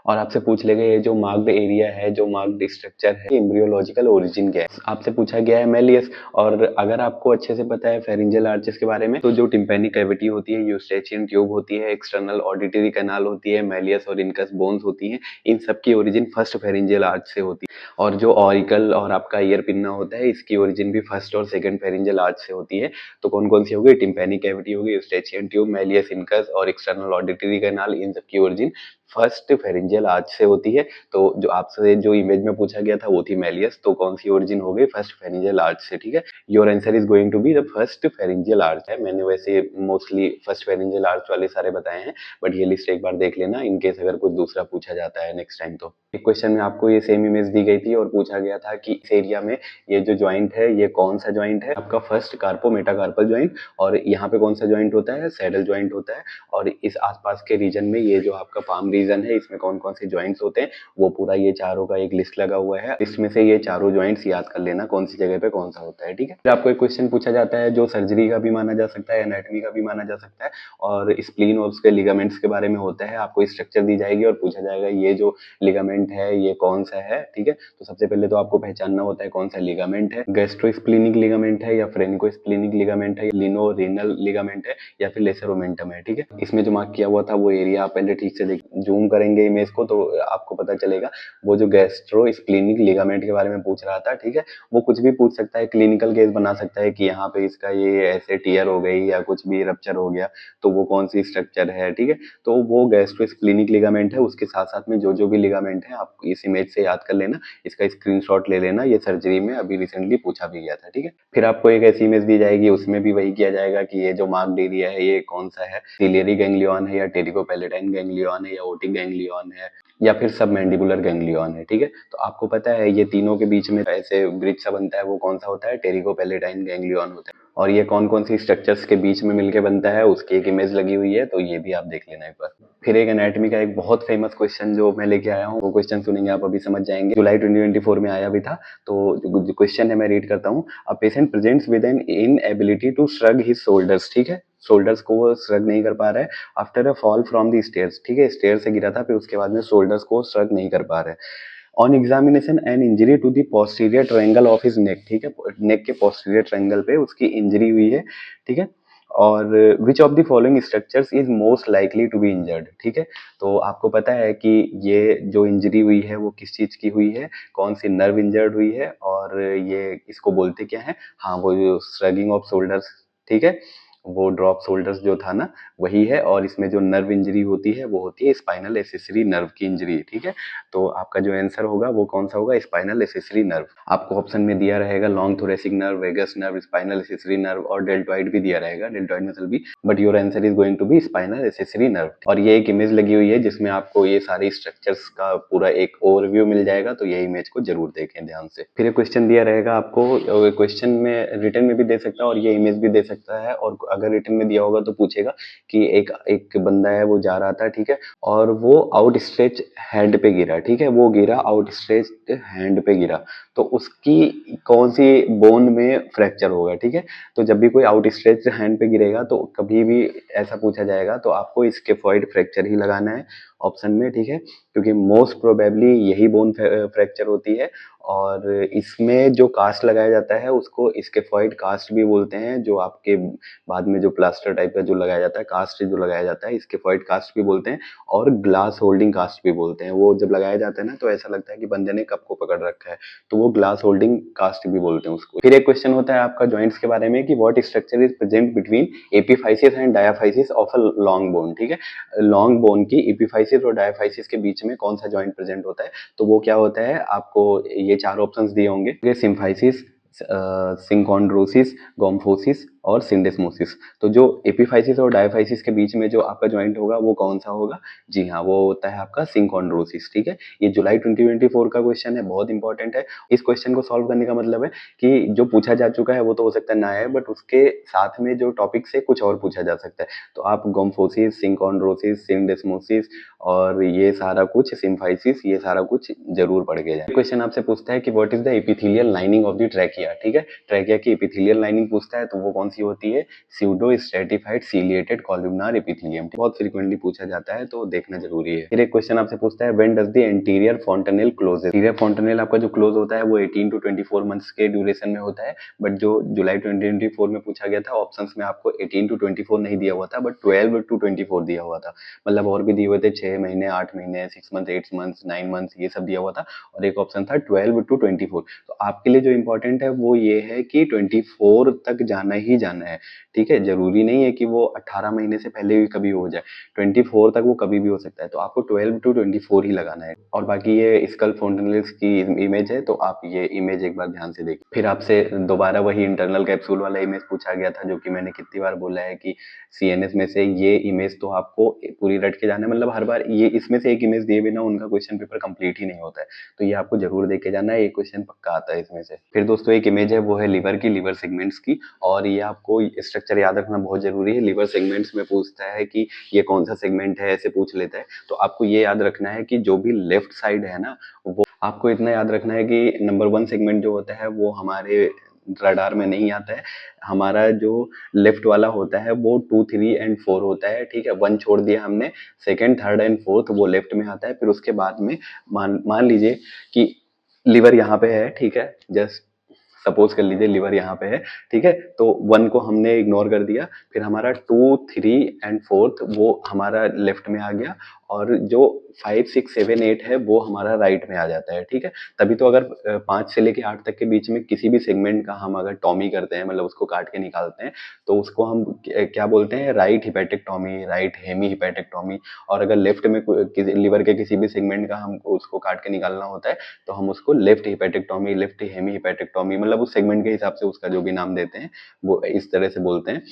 और आपसे पूछ लेगा ये जो मार्क्ड एरिया है, जो मार्क्ड स्ट्रक्चर है, एम्ब्रियोलॉजिकल ओरिजिन क्या है। आपसे पूछा गया है मेलियस, और अगर आपको अच्छे से पता है फेरिंजियल आर्चेस के बारे में, तो जो टिम्पैनिक कैविटी होती है, यूस्टेचियन ट्यूब होती है, एक्सटर्नल ऑडिटरी कैनाल होती है, मेलियस और इनकस बोन्स होती हैं, इन सब की ओरिजिन फर्स्ट फेरिंजियल आर्च से होती है। और जो ऑरिकल और आपका ईयर पिन्ना होता है, इसकी ओरिजिन भी फर्स्ट और सेकंड फेरिंजियल आर्च से होती है। तो कौन कौन सी होगी, टिम्पैनिक कैविटी होगी, यूस्टेचियन ट्यूब, मेलियस, इनकस और एक्सटर्नल ऑडिटरी कैनाल, इन सब की ओरिजिन फर्स्ट फेरिंजियल आर्च से होती है। तो जो आपसे जो इमेज में पूछा गया था वो थी मेलियस, तो कौन सी ओरिजिन हो गई, फर्स्ट फेरिंजियल आर्च से, ठीक है। Your answer is going to be the first pharyngeal arch है। मैंने वैसे मोस्टली फर्स्ट फेरिंजियल आर्च वाले सारे बताए हैं, बट ये लिस्ट एक बार देख लेना इन केस अगर कुछ दूसरा पूछा जाता है नेक्स्ट टाइम। तो एक क्वेश्चन में आपको ये सेम इमेज दी गई थी और पूछा गया था कि इस एरिया में ये जो ज्वाइंट है ये कौन सा ज्वाइंट है, आपका फर्स्ट कार्पो मेटाकार्पल ज्वाइंट, और यहाँ पे कौन सा ज्वाइंट होता है, सैडल ज्वाइंट होता है। और इस आसपास के रीजन में ये जो आपका पाम रीजन है, इसमें कौन कौन से ज्वाइंट्स होते हैं, वो पूरा ये चारों का एक लिस्ट लगा हुआ है। इसमें से ये चारों ज्वाइंट्स याद कर लेना कौन सी जगह पे कौन सा होता है, ठीक है। फिर आपको एक क्वेश्चन पूछा जाता है जो सर्जरी का भी माना जा सकता है, एनाटॉमी का भी माना जा सकता है, और स्प्लीन और उसके लिगामेंट्स के बारे में होता है। आपको स्ट्रक्चर दी जाएगी और पूछा जाएगा ये जो लिगामेंट है ये कौन सा है, ठीक है। तो सबसे पहले तो आपको पहचानना होता है कौन सा लिगामेंट है, गैस्ट्रोस्प्लीनिक लिगामेंट है या फ्रेनिकोस्प्लीनिक लिगामेंट है, लिनो रीनल लिगामेंट है, या फिर लेसर ओमेंटम है, ठीक है। इसमें जो मार्क किया हुआ था वो एरिया आप पहले ठीक से देख, जूम करेंगे इमेज को तो आपको पता चलेगा। वो जो गैस्ट्रोस्प्लीनिक लिगामेंट के बारे में पूछ रहा था, ठीक है। वो कुछ भी पूछ सकता है, क्लिनिकल केस बना सकता है कि यहाँ पे इसका ये ऐसे टीयर हो गई या कुछ भी रप्चर हो गया, तो वो कौन सी स्ट्रक्चर है, ठीक है। तो वो गैस्ट्रोस्प्लीनिक लिगामेंट है। उसके साथ साथ में जो जो भी लिगामेंट है आप इस इमेज से याद कर लेना, इसका स्क्रीनशॉट ले लेना। ये सर्जरी में अभी रिसेंटली पूछा भी गया था, ठीक है। फिर आपको एक ऐसी इमेज दी जाएगी, उसमें भी वही किया जाएगा कि ये जो मार्क्ड एरिया है ये कौन सा है, सिलियरी गैंग्लियन है या टेरिकोपैलेटाइन गैंग्लियन है या ओटिक गैंग्लियन है या फिर सब मैंडिबुलर गैंग्लियन है, ठीक है। तो आपको पता है ये तीनों के बीच में ऐसे ब्रिज सा बनता है, वो कौन सा होता है, टेरिकोपैलेटाइन गैंग्लियन होता है। और ये कौन कौन सी स्ट्रक्चर्स के बीच में मिलके बनता है उसकी एक इमेज लगी हुई है, तो ये भी आप देख लेना एक बार। फिर एक एनाटॉमी का एक बहुत फेमस क्वेश्चन जो मैं लेके आया हूँ, वो क्वेश्चन सुनेंगे आप अभी समझ जाएंगे, जुलाई 2024 में आया भी था। तो जो क्वेश्चन है मैं रीड करता हूँ। A patient presents with an inability to shrug his shoulders, ठीक है। शोल्डर्स को वो श्रग नहीं कर पा रहा है after a fall from the stairs, ठीक है। स्टेयर से गिरा था, फिर उसके बाद में शोल्डर्स को श्रग नहीं कर पा रहा है। On examination an injury to the posterior triangle of his neck, ठीक है। नेक के पोस्टीरियर ट्रायंगल पे उसकी इंजरी हुई है, ठीक है। और which of the following structures is most likely to be injured, ठीक है। तो आपको पता है कि ये जो इंजरी हुई है वो किस चीज की हुई है, कौन सी नर्व इंजर्ड हुई है, और ये इसको बोलते क्या है, हाँ वो जो श्रगिंग ऑफ शोल्डर्स ठीक है, वो ड्रॉप शोल्डर्स जो था ना वही है, और इसमें जो नर्व इंजरी होती है वो होती है स्पाइनल एक्सेसरी नर्व की इंजरी, ठीक है। तो आपका जो आंसर होगा वो कौन सा होगा, स्पाइनल एक्सेसरी नर्व। आपको ऑप्शन में दिया रहेगा long thoracic nerve, vagus nerve, spinal accessory nerve और डेल्टॉइड भी दिया रहेगा, डेल्टॉइड मसल भी, but your answer is going to be spinal accessory nerve. और ये एक इमेज लगी हुई है जिसमें आपको ये सारी स्ट्रक्चर्स का पूरा एक ओवरव्यू मिल जाएगा, तो ये इमेज को जरूर देखें ध्यान से। फिर एक क्वेश्चन दिया रहेगा आपको, क्वेश्चन में रिटर्न में भी दे सकता है और ये इमेज भी दे सकता है, और अगर रिटर्न में दिया होगा तो पूछेगा कि एक एक बंदा है वो जा रहा था, ठीक है, और वो आउट स्ट्रेच हैंड पे गिरा, ठीक है, वो गिरा आउट स्ट्रेच हैंड पे गिरा, तो उसकी कौन सी बोन में फ्रैक्चर होगा, ठीक है। तो जब भी कोई आउट स्ट्रेच हैंड पे गिरेगा तो कभी भी ऐसा पूछा जाएगा तो आपको स्केफॉइड फ्रैक्चर ही लगाना है ऑप्शन में, ठीक है, क्योंकि मोस्ट प्रोबेबली यही बोन फ्रैक्चर होती है। और इसमें जो कास्ट लगाया जाता है उसको स्केफॉइड कास्ट भी बोलते हैं, जो आपके बाद में जो प्लास्टर टाइप का जो लगाया जाता है, कास्ट जो लगाया जाता है स्केफॉइड कास्ट भी बोलते हैं, और ग्लास होल्डिंग कास्ट भी बोलते हैं। वो जब लगाया जाता है ना तो ऐसा लगता है कि बंदे ने कप को पकड़ रखा है, तो वो ग्लास होल्डिंग कास्ट भी बोलते हैं उसको। फिर एक क्वेश्चन होता है आपका जॉइंट्स के बारे में कि what structure is present between epiphysis and diaphysis of a long bone, ठीक है। लॉन्ग बोन की एपीफाइसिस और डायाफाइसिस के बीच में कौन सा जॉइंट प्रेजेंट होता है, तो वो क्या होता है, आपको ये चार ऑप्शंस दिए होंगे, सिम्फाइसिस, सिंकॉन्ड्रोसिस, गोम्फोसिस और सिंडेस्मोसिस। तो जो एपीफाइसिस और डायफाइसिस के बीच में जो आपका जॉइंट होगा वो कौन सा होगा, जी हाँ, वो होता है आपका सिंकॉन्ड्रोसिस, ठीक है। ये जुलाई 2024 का क्वेश्चन है, बहुत इंपॉर्टेंट है। इस क्वेश्चन को सॉल्व करने का मतलब है कि जो पूछा जा चुका है वो तो हो सकता है ना है, बट उसके साथ में जो टॉपिक से कुछ और पूछा जा सकता है। तो आप गोम्फोसिस, सिंकॉन्ड्रोसिस, सिंडेस्मोसिस और ये सारा कुछ, सिम्फाइसिस, ये सारा कुछ जरूर पढ़ के जाए। क्वेश्चन आपसे पूछता है कि what is the epithelial lining of the trachea, ठीक है। ट्रैकिया की एपिथेलियल लाइनिंग पूछता है तो वो कौन सी होती है, pseudo stratified ciliated columnar epithelium, बहुत फ्रीक्वेंटली पूछा जाता है तो देखना जरूरी है। फिर एक क्वेश्चन आपसे पूछता है when does the anterior fontanelle close. Anterior fontanelle आपका जो क्लोज होता है वो 18 to 24 मंथ्स के ड्यूरेशन में होता है, बट जो जुलाई 2024 में पूछा गया था ऑप्शंस में आपको 18 to 24 नहीं दिया हुआ था, बट 12 to 24 दिया हुआ था। मतलब और भी दिए हुए थे 6 महीने, 8 महीने, 6 मंथ, 8 मंथ, 9 मंथ, ये सब दिया हुआ था, और एक ऑप्शन था 12 to 24। तो आपके लिए जो इंपॉर्टेंट है वो ये है कि 24 तक जाना ही जाना है, ठीक है। जरूरी नहीं है कि वो 18 महीने से पहले भी कभी हो जाए, 24 तक वो कभी भी हो सकता है, तो आपको 12 to 24 ही लगाना है। और बाकी ये स्कल फोन्टेनल्स की इमेज है, तो आप ये इमेज एक बार ध्यान से देखिए। फिर आपसे दोबारा वही इंटरनल कैप्सूल वाला इमेज पूछा गया था, जो कि मैंने कितनी बार बोला है कि सीएनएस में से ये इमेज तो आपको पूरी रट के जाना है, मतलब हर बार ये इसमें से एक इमेज दिए बिना उनका क्वेश्चन पेपर कंप्लीट ही नहीं होता है, तो ये आपको जरूर देके जाना है, ये क्वेश्चन पक्का आता है इसमें से। फिर दोस्तों एक इमेज है वो है लिवर की, लिवर सेगमेंट्स की, और ये आपको स्ट्रक्चर याद रखना बहुत जरूरी है। लिवर सेगमेंट्स में पूछता है कि ये कौन सा सेगमेंट है, ऐसे पूछ लेता है, तो आपको ये याद रखना है कि जो भी लेफ्ट साइड है ना, वो आपको इतना याद रखना है कि नंबर 1 सेगमेंट जो होता है वो हमारे रडार में नहीं आता है। हमारा जो लेफ्ट वाला होता है वो 2, 3 एंड 4 होता है, ठीक है। 1 छोड़ दिया हमने, सेकंड, थर्ड एंड फोर्थ वो लेफ्ट में आता है। फिर उसके बाद में मान लीजिए कि लिवर यहाँ पे है, ठीक है, जस्ट सपोज कर लीजिए लिवर यहाँ पे है, ठीक है, तो 1 को हमने इग्नोर कर दिया, फिर हमारा 2, 3 एंड 4 वो हमारा लेफ्ट में आ गया, और जो 5, 6, 7, 8 है वो हमारा राइट में आ जाता है, ठीक है। तभी तो अगर 5 से लेके 8 तक के बीच में किसी भी सेगमेंट का हम अगर टॉमी करते हैं, मतलब उसको काट के निकालते हैं, तो उसको हम क्या बोलते हैं, राइट हिपेटेक्टॉमी, राइट हेमी हिपेटेक्टॉमी। और अगर लेफ्ट में लिवर के किसी भी सेगमेंट का हमको उसको काट के निकालना होता है तो हम उसको लेफ्ट हिपेटेक्टॉमी, लेफ्ट हेमी हिपेटेक्टॉमी, मतलब उस सेगमेंट के हिसाब से उसका जो भी नाम देते हैं वो इस तरह से बोलते हैं।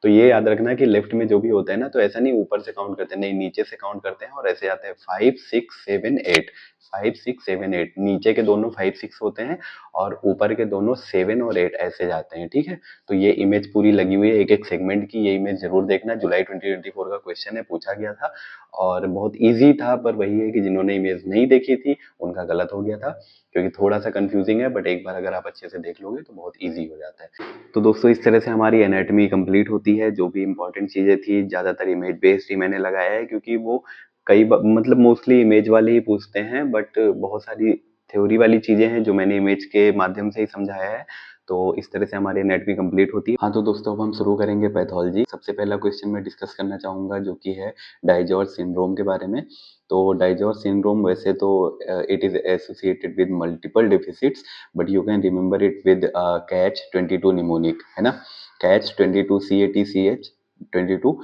तो ये याद रखना कि लेफ्ट में जो भी होता है ना, तो ऐसा नहीं ऊपर से काउंट करते हैं, नहीं, नीचे से काउंट करते हैं, और ऐसे आते हैं 5, 6, 7, 8, 5, 6, 7, 8, नीचे के दोनों 5, 6 होते हैं और ऊपर के दोनों 7 और 8 ऐसे जाते हैं, ठीक है। तो ये इमेज पूरी लगी हुई है एक एक सेगमेंट की, ये इमेज जरूर देखना, जुलाई 2024 का क्वेश्चन है, पूछा गया था और बहुत ईजी था, पर वही है कि जिन्होंने इमेज नहीं देखी थी उनका गलत हो गया था, क्योंकि थोड़ा सा कंफ्यूजिंग है, बट एक बार अगर आप अच्छे से देख लोगे तो बहुत ईजी हो जाता है। तो दोस्तों इस तरह से हमारी एनाटॉमी कंप्लीट होती है, जो भी इंपॉर्टेंट चीजें थी ज्यादातर इमेज बेस्ड ही मैंने लगाया है, क्योंकि वो मतलब मोस्टली इमेज वाले ही पूछते हैं, बट बहुत सारी थ्योरी वाली चीजें हैं जो मैंने इमेज के माध्यम से ही समझाया है। तो इस तरह से हमारी नेट भी कंप्लीट होती है। हाँ, तो दोस्तों अब हम शुरू करेंगे पैथोलॉजी। सबसे पहला क्वेश्चन मैं डिस्कस करना चाहूँगा जो कि है डाइजॉर्ज सिंड्रोम के बारे में। तो डाइजॉर्ज सिंड्रोम वैसे तो it is associated with multiple deficits, but you can remember it with catch 22 mnemonic, है ना? कैच 22 CATCH 22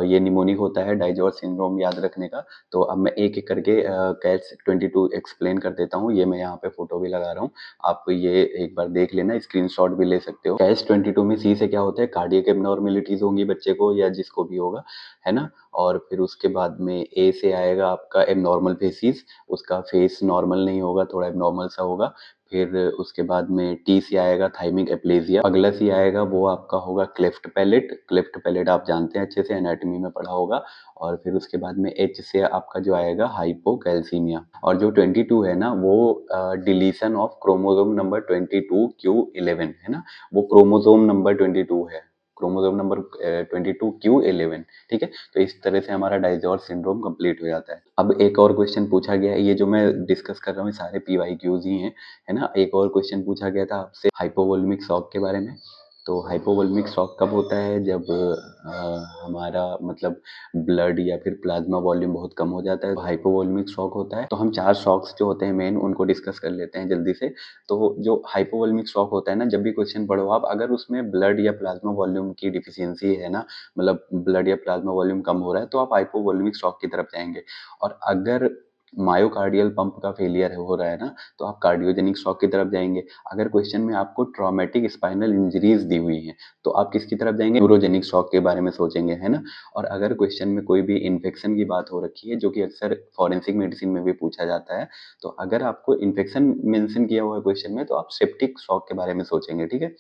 ये निमोनिक होता है डाइजॉर्ज सिंड्रोम याद रखने का। तो अब मैं एक-एक करके कैच 22 एक्सप्लेन कर देता हूँ। ये मैं यहाँ पे फोटो भी लगा रहा हूँ, आप ये एक बार देख लेना, स्क्रीनशॉट भी ले सकते हो। कैच 22 में सी से क्या होता है, कार्डियक एब्नॉर्मेलिटीज होंगी बच्चे को या जिसको भी होगा, है ना? और फिर उसके बाद में ए से आएगा आपका एबनॉर्मल फेसिस, उसका फेस नॉर्मल नहीं होगा, थोड़ा एबनॉर्मल सा होगा। फिर उसके बाद में टी से आएगा थाइमिक एप्लेजिया। अगला सी आएगा वो आपका होगा क्लेफ्ट पैलेट। क्लेफ्ट पैलेट आप जानते हैं अच्छे से, एनाटॉमी में पढ़ा होगा। और फिर उसके बाद में एच से आपका जो आएगा हाइपोकैल्सीमिया। और जो 22 है ना वो deletion of chromosome number 22q11 है ना, वो क्रोमोसोम नंबर 22 है, क्रोमोसोम नंबर 22q11, ठीक है? तो इस तरह से हमारा डाइजॉर्ज सिंड्रोम कंप्लीट हो जाता है। अब एक और क्वेश्चन पूछा गया है, ये जो मैं डिस्कस कर रहा हूँ ये सारे PYQs ही हैं, है ना? एक और क्वेश्चन पूछा गया था आपसे हाइपोवोल्मिक शॉक के बारे में। तो हाइपोवोल्मिक शॉक कब होता है, जब हमारा मतलब ब्लड या फिर प्लाज्मा वॉल्यूम बहुत कम हो जाता है, तो हाइपोवोल्मिक शॉक होता है। तो हम 4 शॉक्स जो होते हैं मेन, उनको डिस्कस कर लेते हैं जल्दी से। तो जो हाइपोवोल्मिक शॉक होता है ना, जब भी क्वेश्चन पढ़ो आप, अगर उसमें ब्लड या प्लाज्मा वॉल्यूम की डिफिशियंसी है ना, मतलब ब्लड या प्लाज्मा वॉल्यूम कम हो रहा है, तो आप हाइपोवोल्मिक शॉक की तरफ जाएंगे। और अगर मायोकार्डियल पंप का फेलियर हो रहा है ना, तो आप कार्डियोजेनिक शॉक की तरफ जाएंगे। अगर क्वेश्चन में आपको ट्रॉमेटिक स्पाइनल इंजरीज दी हुई हैं, तो आप किसकी तरफ जाएंगे, न्यूरोजेनिक शॉक के बारे में सोचेंगे, है ना? और अगर क्वेश्चन में कोई भी इन्फेक्शन की बात हो रखी है, जो कि अक्सर फॉरेंसिक मेडिसिन में भी पूछा जाता है, तो अगर आपको इन्फेक्शन मेंशन किया हुआ है क्वेश्चन में, तो आप सेप्टिक शॉक के बारे में सोचेंगे, ठीक है?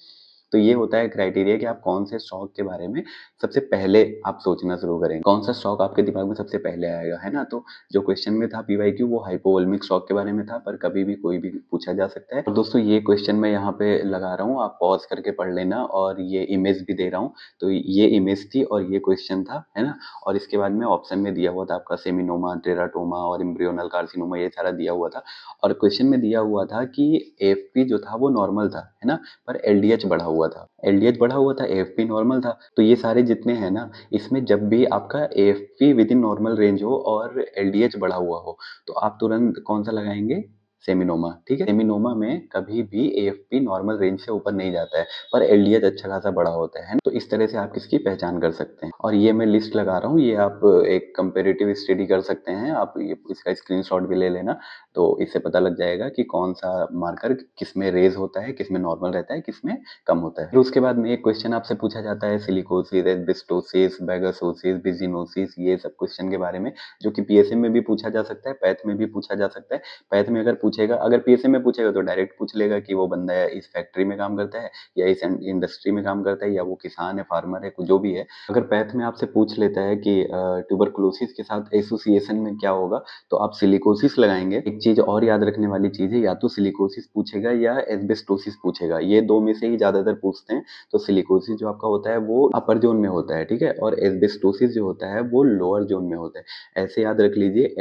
तो ये होता है क्राइटेरिया कि आप कौन से शॉक के बारे में सबसे पहले आप सोचना शुरू करें, कौन सा शॉक आपके दिमाग में सबसे पहले आएगा, है ना? तो जो क्वेश्चन में था PYQ वो हाइपोवोल्मिक शॉक के बारे में था, पर कभी भी कोई भी पूछा जा सकता है। और दोस्तों ये क्वेश्चन मैं यहाँ पे लगा रहा हूँ, आप पॉज करके पढ़ लेना, और ये इमेज भी दे रहा हूँ। तो ये इमेज थी और ये क्वेश्चन था, है ना? और इसके बाद में ऑप्शन में दिया हुआ था आपका सेमिनोमा, टेराटोमा और एम्ब्रियोनल कार्सिनोमा, ये सारा दिया हुआ था। और क्वेश्चन में दिया हुआ था कि AFP जो था वो नॉर्मल था, है ना? पर LDH बढ़ा हुआ था, LDH बढ़ा हुआ था, AFP नॉर्मल था। तो ये सारे जितने हैं ना, इसमें जब भी आपका AFP with in normal range हो और LDH बढ़ा हुआ हो, तो आप तुरंत कौन सा लगाएंगे, सेमिनोमा, ठीक है? सेमिनोमा में कभी भी AFP नॉर्मल रेंज से ऊपर नहीं जाता है, पर LDH अच्छा खासा बड़ा होता है ना? तो इस तरह से आप इसकी पहचान कर सकते हैं। और ये मैं लिस्ट लगा रहा हूँ, ये आप एक कंपेरेटिव स्टडी कर सकते हैं, आप ये इसका स्क्रीनशॉट भी ले लेना, तो इससे पता लग जाएगा कि कौन सा मार्कर किस में रेज होता है, किस में नॉर्मल रहता है, किस में कम होता है। फिर उसके बाद में एक क्वेश्चन आपसे पूछा जाता है सिलिकोसिस, एस्बेस्टोसिस, बेगोसोसिस, बिजिनोसिस, ये सब क्वेश्चन के बारे में, जो कि PSM में भी पूछा जा सकता है, पैथ में भी पूछा जा सकता है। पैथ में अगर पूछेगा, अगर PSM में पूछेगा तो डायरेक्ट पूछ लेगा कि वो बंदा इस फैक्ट्री में काम करता है या इस इंडस्ट्री में काम करता है, या वो किसान है, फार्मर है, जो भी है। अगर पैथ में आपसे पूछ लेता है कि ट्यूबरकुलोसिस के साथ एसोसिएशन में क्या होगा, तो आप सिलिकोसिस लगाएंगे। एक चीज और याद रखने वाली चीज है, या तो सिलिकोसिस पूछेगा या एस्बेस्टोसिस पूछेगा, ये दो में से ही ज्यादातर पूछते हैं। तो सिलिकोसिस जो आपका होता है वो अपर जोन में होता है, ठीक है? और एस्बेस्टोसिस जो होता है वो लोअर जोन में होता है। ऐसे याद रख लीजिए,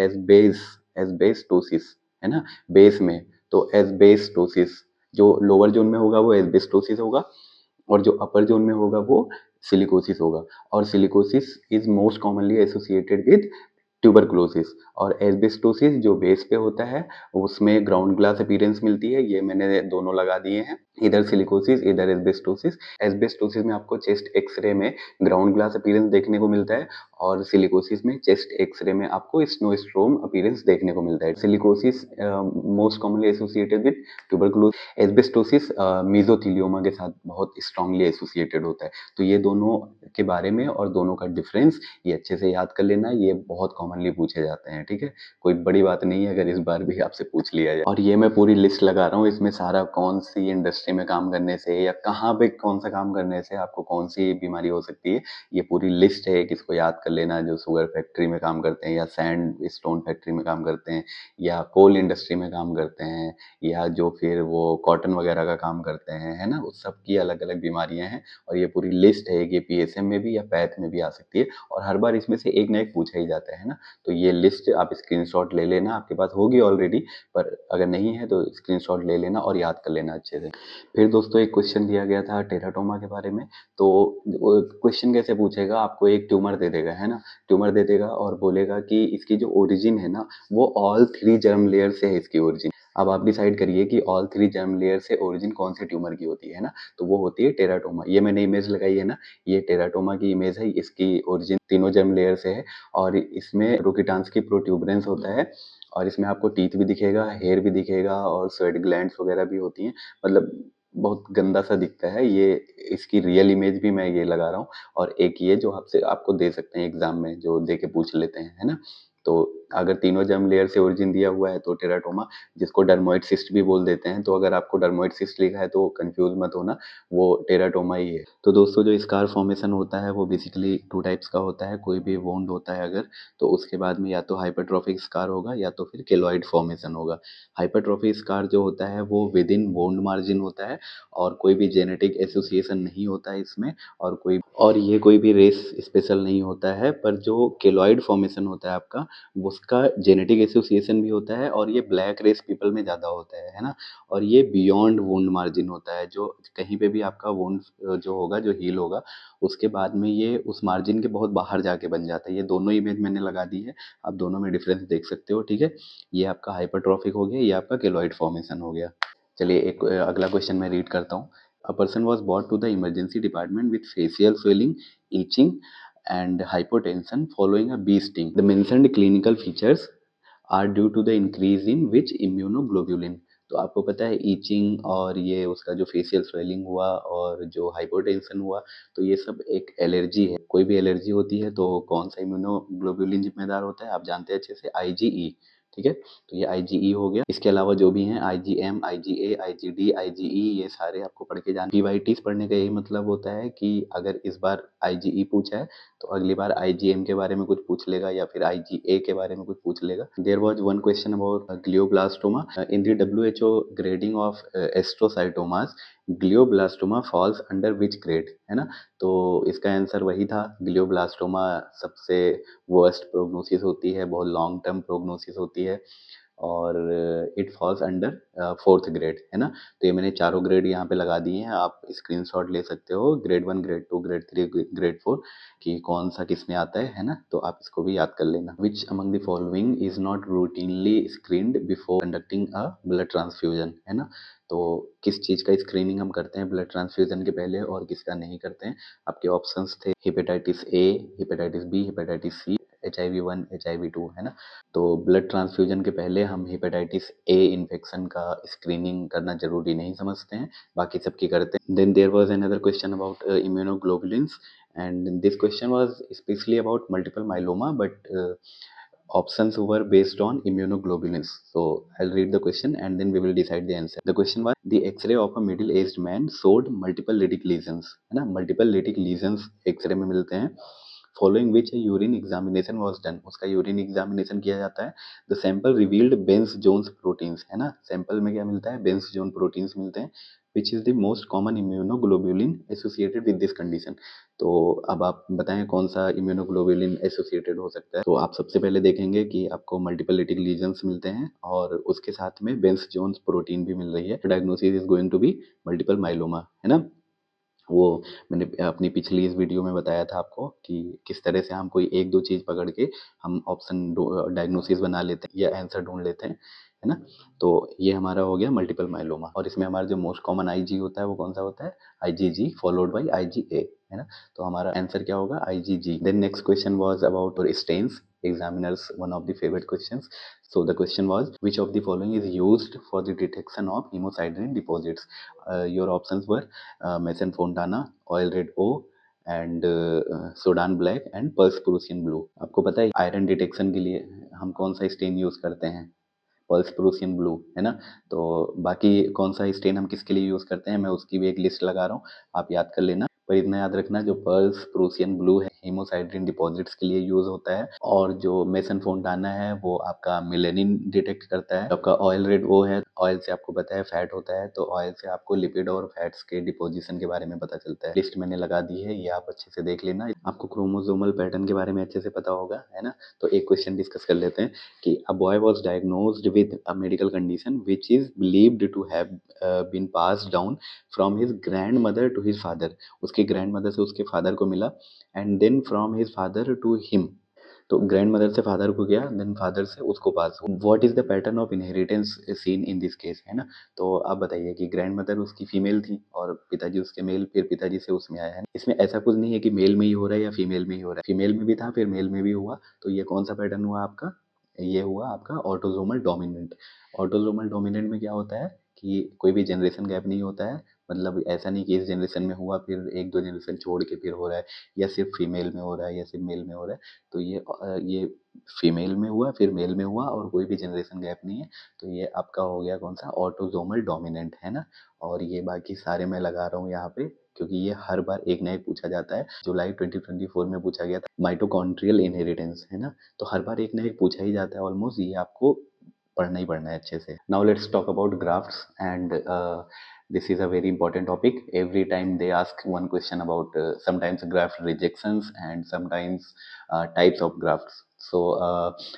एस्बेस्टोसिस, है ना, बेस में। तो एस्बेस्टोसिस जो लोअर जोन में होगा वो एस्बेस्टोसिस होगा, और जो अपर जोन में होगा वो सिलिकोसिस होगा। और silicosis is most commonly associated with tuberculosis. और एस्बेस्टोसिस जो बेस पे होता है उसमें ग्राउंड ग्लास अपीयरेंस मिलती है, ये मैंने दोनों लगा दिए हैं, इधर सिलिकोसिस इधर एस्बेस्टोसिस। एस्बेस्टोसिस में आपको चेस्ट एक्सरे में ग्राउंड ग्लास अपीयरेंस देखने को मिलता है, और सिलिकोसिस में चेस्ट एक्सरे में आपको स्नोस्ट्रोम अपीयरेंस देखने को मिलता है। Silicosis most commonly associated with tuberculosis, asbestosis mesothelioma के साथ बहुत स्ट्रांगली एसोसिएटेड होता है। तो ये दोनों के बारे में और दोनों का डिफरेंस ये अच्छे से याद कर लेना, ये बहुत कॉमनली पूछे जाते हैं, ठीक है? कोई बड़ी बात नहीं है अगर इस बार भी आपसे पूछ लिया जाए। और ये मैं पूरी लिस्ट लगा रहा हूँ, इसमें सारा कौन सी इंडस्ट्री में काम करने से या कहाँ पे कौन सा काम करने से आपको कौन सी बीमारी हो सकती है, ये पूरी लिस्ट है, किसको याद कर लेना, जो शुगर फैक्ट्री में काम करते हैं या सैंड स्टोन फैक्ट्री में काम करते हैं या कोल इंडस्ट्री में काम करते हैं, या जो फिर वो कॉटन वगैरह का काम करते हैं, है ना, उस सब की अलग अलग बीमारियां हैं। और ये पूरी लिस्ट है कि PSM में भी या पैथ में भी आ सकती है, और हर बार इसमें से एक ना एक पूछा ही जाता है ना। तो ये लिस्ट आप स्क्रीनशॉट ले लेना, आपके पास होगी ऑलरेडी, पर अगर नहीं है तो स्क्रीनशॉट ले लेना और याद कर लेना अच्छे से। फिर दोस्तों एक क्वेश्चन दिया गया था टेराटोमा के बारे में। तो क्वेश्चन कैसे पूछेगा, आपको एक ट्यूमर दे देगा, है ना। ट्यूमर दे देगा और बोलेगा कि इसकी जो ओरिजिन है ना, वो ऑल थ्री जर्म लेयर से है इसकी ओरिजिन। अब आप डिसाइड करिए कि ऑल थ्री जर्म लेयर से ओरिजिन कौन से ट्यूमर की होती है ना। तो वो होती है टेराटोमा। ये मैंने इमेज लगाई है ना, ये टेराटोमा की इमेज है। इसकी ओरिजिन तीनों जर्म लेयर से है और इसमें रोकिटांस की प्रोट्यूबरेंस होता है और इसमें आपको टीथ भी दिखेगा, हेयर भी दिखेगा और स्वेट ग्लैंड्स वगैरह भी होती हैं। मतलब बहुत गंदा सा दिखता है ये। इसकी रियल इमेज भी मैं ये लगा रहा हूँ और एक ये जो आपसे आपको दे सकते हैं एग्जाम में, जो दे के पूछ लेते हैं, है ना। तो अगर तीनों जर्म लेयर से ओरिजिन दिया हुआ है तो टेराटोमा, जिसको डर्मोइड सिस्ट भी बोल देते हैं। तो अगर आपको डर्मोइड सिस्ट लिखा है तो कंफ्यूज मत होना, वो टेराटोमा ही है। तो दोस्तों जो स्कार फॉर्मेशन होता है वो बेसिकली टू टाइप्स का होता है। कोई भी वोंड होता है अगर, तो उसके बाद में या तो हाइपरट्रॉफिक स्कार होगा या तो फिर केलॉइड फॉर्मेशन होगा। हाइपरट्रॉफी स्कार जो होता है वो विद इन वोंड मार्जिन होता है और कोई भी जेनेटिक एसोसिएशन नहीं होता है इसमें, और ये कोई भी रेस स्पेशल नहीं होता है। पर जो केलॉइड फॉर्मेशन होता है आपका, उसका जेनेटिक एसोसिएशन भी होता है और ये ब्लैक रेस पीपल में ज़्यादा होता है ना। और ये बियॉन्ड वुंड मार्जिन होता है, जो कहीं पे भी आपका वुंड जो होगा, जो हील होगा, उसके बाद में ये उस मार्जिन के बहुत बाहर जाके बन जाता है। ये दोनों इमेज मैंने लगा दी है, आप दोनों में डिफरेंस देख सकते हो, ठीक है। ये आपका हाइपरट्रॉफिक हो गया, ये आपका केलॉइड फॉर्मेशन हो गया। चलिए एक अगला क्वेश्चन मैं रीड करता हूँ। A person was brought to the emergency department with facial swelling, itching, and hypotension following a bee sting. The mentioned clinical features are due to the increase in which immunoglobulin? तो आपको पता है itching और ये उसका जो facial swelling हुआ और जो हाइपोटेंशन हुआ, तो ये सब एक एलर्जी है। कोई भी एलर्जी होती है तो कौन सा इम्यूनोग्लोबुलिन जिम्मेदार होता है, आप जानते हैं अच्छे से, आईजीई, ठीक है। तो ये आईजीई हो गया। इसके अलावा जो भी हैं आईजीएम, आईजीए, आईजीडी, आईजीई, ये सारे आपको पढ़ के जाने। पीवाईटीज पढ़ने का यही मतलब होता है कि अगर इस बार आईजीई पूछा है तो अगली बार आईजीएम के बारे में कुछ पूछ लेगा या फिर आईजीए के बारे में कुछ पूछ लेगा। There was one question about glioblastoma in the WHO grading of astrocytomas. Glioblastoma falls under which grade, है ना। तो इसका आंसर वही था, ग्लियोब्लास्टोमा सबसे वर्स्ट प्रोग्नोसिस होती है, बहुत लॉन्ग टर्म प्रोग्नोसिस होती है और it falls under fourth grade, है ना। तो ये मैंने चारों ग्रेड यहाँ पे लगा दिए हैं, आप स्क्रीनशॉट ले सकते हो, ग्रेड 1, ग्रेड 2, ग्रेड 3, ग्रेड 4, कि कौन सा किस में आता है ना। तो आप इसको भी याद कर लेना। Which among the following is not routinely screened before conducting a blood transfusion, है ना। तो किस चीज़ का स्क्रीनिंग हम करते हैं ब्लड ट्रांसफ्यूजन के पहले और किसका नहीं करते हैं। आपके ऑप्शंस थे hepatitis A, hepatitis B, hepatitis C, HIV-1, HIV-2, है ना। तो ब्लड ट्रांसफ्यूजन के पहले हम हेपेटाइटिस ए इन्फेक्शन का स्क्रीनिंग करना जरूरी नहीं समझते हैं, बाकी सबकी करते हैं। Then there was another question about immunoglobulins and this question was especially about multiple myeloma, but options were based on immunoglobulins. So I'll read the question and then we will decide the answer. The question was, the x-ray of a middle aged man showed multiple lytic lesions, है ना। multiple lytic lesions x-ray में मिलते हैं। Following which a urine examination was done, उसका urine examination किया जाता है। The sample revealed Benz Jones proteins, है ना। सैंपल में क्या मिलता है, बेंस जोन प्रोटीन्स मिलते हैं। Which is the most common immunoglobulin associated with this condition. तो अब आप बताएं कौन सा इम्यूनोग्लोबुलिन एसोसिएटेड हो सकता है। तो आप सबसे पहले देखेंगे कि आपको मल्टीपल लिटिक लीजन्स मिलते हैं और उसके साथ में बेंस जोन्स प्रोटीन भी मिल रही है। Diagnosis is going to be multiple myeloma, है ना। वो मैंने अपनी पिछली इस वीडियो में बताया था आपको कि किस तरह से हम कोई एक दो चीज़ पकड़ के हम ऑप्शन डायग्नोसिस बना लेते हैं या आंसर ढूंढ लेते हैं, है ना। तो ये हमारा हो गया मल्टीपल माइलोमा और इसमें हमारा जो मोस्ट कॉमन आईजी होता है वो कौन सा होता है, आईजीजी फॉलोड बाई आईजीए, है ना। तो हमारा आंसर क्या होगा, IgG. Then next question was about stains, examiners one of the favorite questions. So the question was, which of the following is used for the detection of hemocyanin deposits? Your options were Mason Fontana, Oil Red O, and सोडान black and purse Prussian blue. आपको पता है iron detection के लिए हम कौन सा stain use करते हैं, पर्स प्रूसियन ब्लू, है ना। तो बाकी कौन सा स्टेन हम किसके लिए यूज करते हैं मैं उसकी भी एक लिस्ट लगा रहा हूँ, आप याद कर लेना। पर इतना याद रखना, जो पर्ल्स प्रूसियन ब्लू है हेमोसाइड्रिन डिपॉजिट्स के लिए यूज होता है, और जो मेसन फोंटाना है वो आपका मेलेनिन डिटेक्ट करता है। आपका ऑयल रेड वो है, ऑयल से आपको पता है फैट होता है, तो ऑयल से आपको लिपिड और फैट्स के डिपोजिशन के बारे में पता चलता है। लिस्ट मैंने लगा दी है, ये आप अच्छे से देख लेना। आपको क्रोमोसोमल पैटर्न के बारे में अच्छे से पता होगा, है ना। तो एक क्वेश्चन डिस्कस कर लेते हैं कि a boy was diagnosed with a medical condition which is believed to have been passed down from his grandmother to his father. उसके ग्रैंड मदर से उसके फादर को मिला, and then from his father to him. तो grandmother से father को गया, then father से उसको पास हुआ। What is the pattern of inheritance seen in this case, है ना। तो आप बताइए कि ग्रैंड मदर उसकी फीमेल थी और पिताजी उसके मेल, फिर पिताजी से उसमें आया है। इसमें ऐसा कुछ नहीं है कि मेल में ही हो रहा है या फीमेल में ही हो रहा है, फीमेल में भी था फिर मेल में भी हुआ। तो ये कौन सा पैटर्न हुआ आपका, ये हुआ आपका ऑटोसोमल डोमिनेंट। ऑटोसोमल डोमिनेंट में क्या होता है कि कोई भी जनरेशन गैप नहीं होता है, मतलब ऐसा नहीं कि इस जनरेशन में हुआ फिर एक दो जनरेशन छोड़ के फिर हो रहा है, या सिर्फ फीमेल में हो रहा है या सिर्फ मेल में हो रहा है। तो ये फीमेल में हुआ फिर मेल में हुआ और कोई भी जनरेशन गैप नहीं है। तो ये आपका हो गया कौन सा, ऑटोसोमल डोमिनेंट, है ना। और ये बाकी सारे मैं लगा रहा हूँ यहाँ पे क्योंकि ये हर बार एक ना एक पूछा जाता है। जुलाई 2024 में पूछा गया था माइटोकॉन्ड्रियल इनहेरिटेंस, है ना। तो हर बार एक ना एक पूछा ही जाता है ऑलमोस्ट, ये आपको पढ़ना ही पढ़ना है अच्छे से। Now let's talk about grafts and this is a very important topic. Every time they ask one question about sometimes graft rejections and sometimes types of grafts. So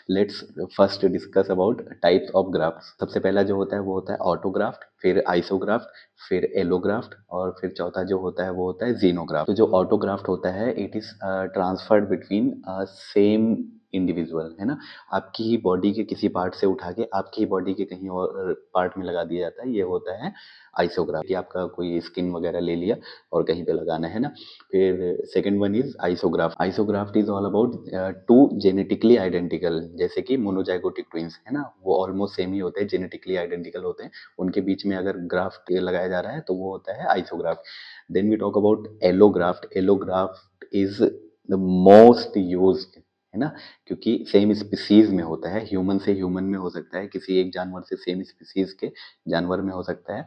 let's first discuss about types of grafts. सबसे पहला जो होता है वो होता है autographed, फिर isograft, फिर एलोग्राफ्ट, और फिर चौथा जो होता है वो होता है जीनोग्राफ्ट। तो जो ऑटोग्राफ्ट होता है it is transferred between same individual, है ना। आपकी ही बॉडी के किसी पार्ट से उठा के आपकी ही बॉडी के कहीं और पार्ट में लगा दिया जाता है, ये होता है आइसोग्राफ। कि आपका कोई स्किन वगैरह ले लिया और कहीं पे लगाना है ना। फिर second one is isograft. Isograft is all about two genetically identical, जैसे कि मोनोजाइगोटिक ट्विंस, है ना, वो ऑलमोस्ट सेम ही होते हैं, जेनेटिकली आइडेंटिकल होते हैं, उनके बीच में अगर ग्राफ्ट लगाया जा रहा है तो वो होता है isograft. Then we talk about allograft. Allograft is the most used, है ना, क्योंकि सेम स्पीसीज में होता है, ह्यूमन से ह्यूमन में हो सकता है, किसी एक जानवर से सेम स्पीसीज के जानवर में हो सकता है।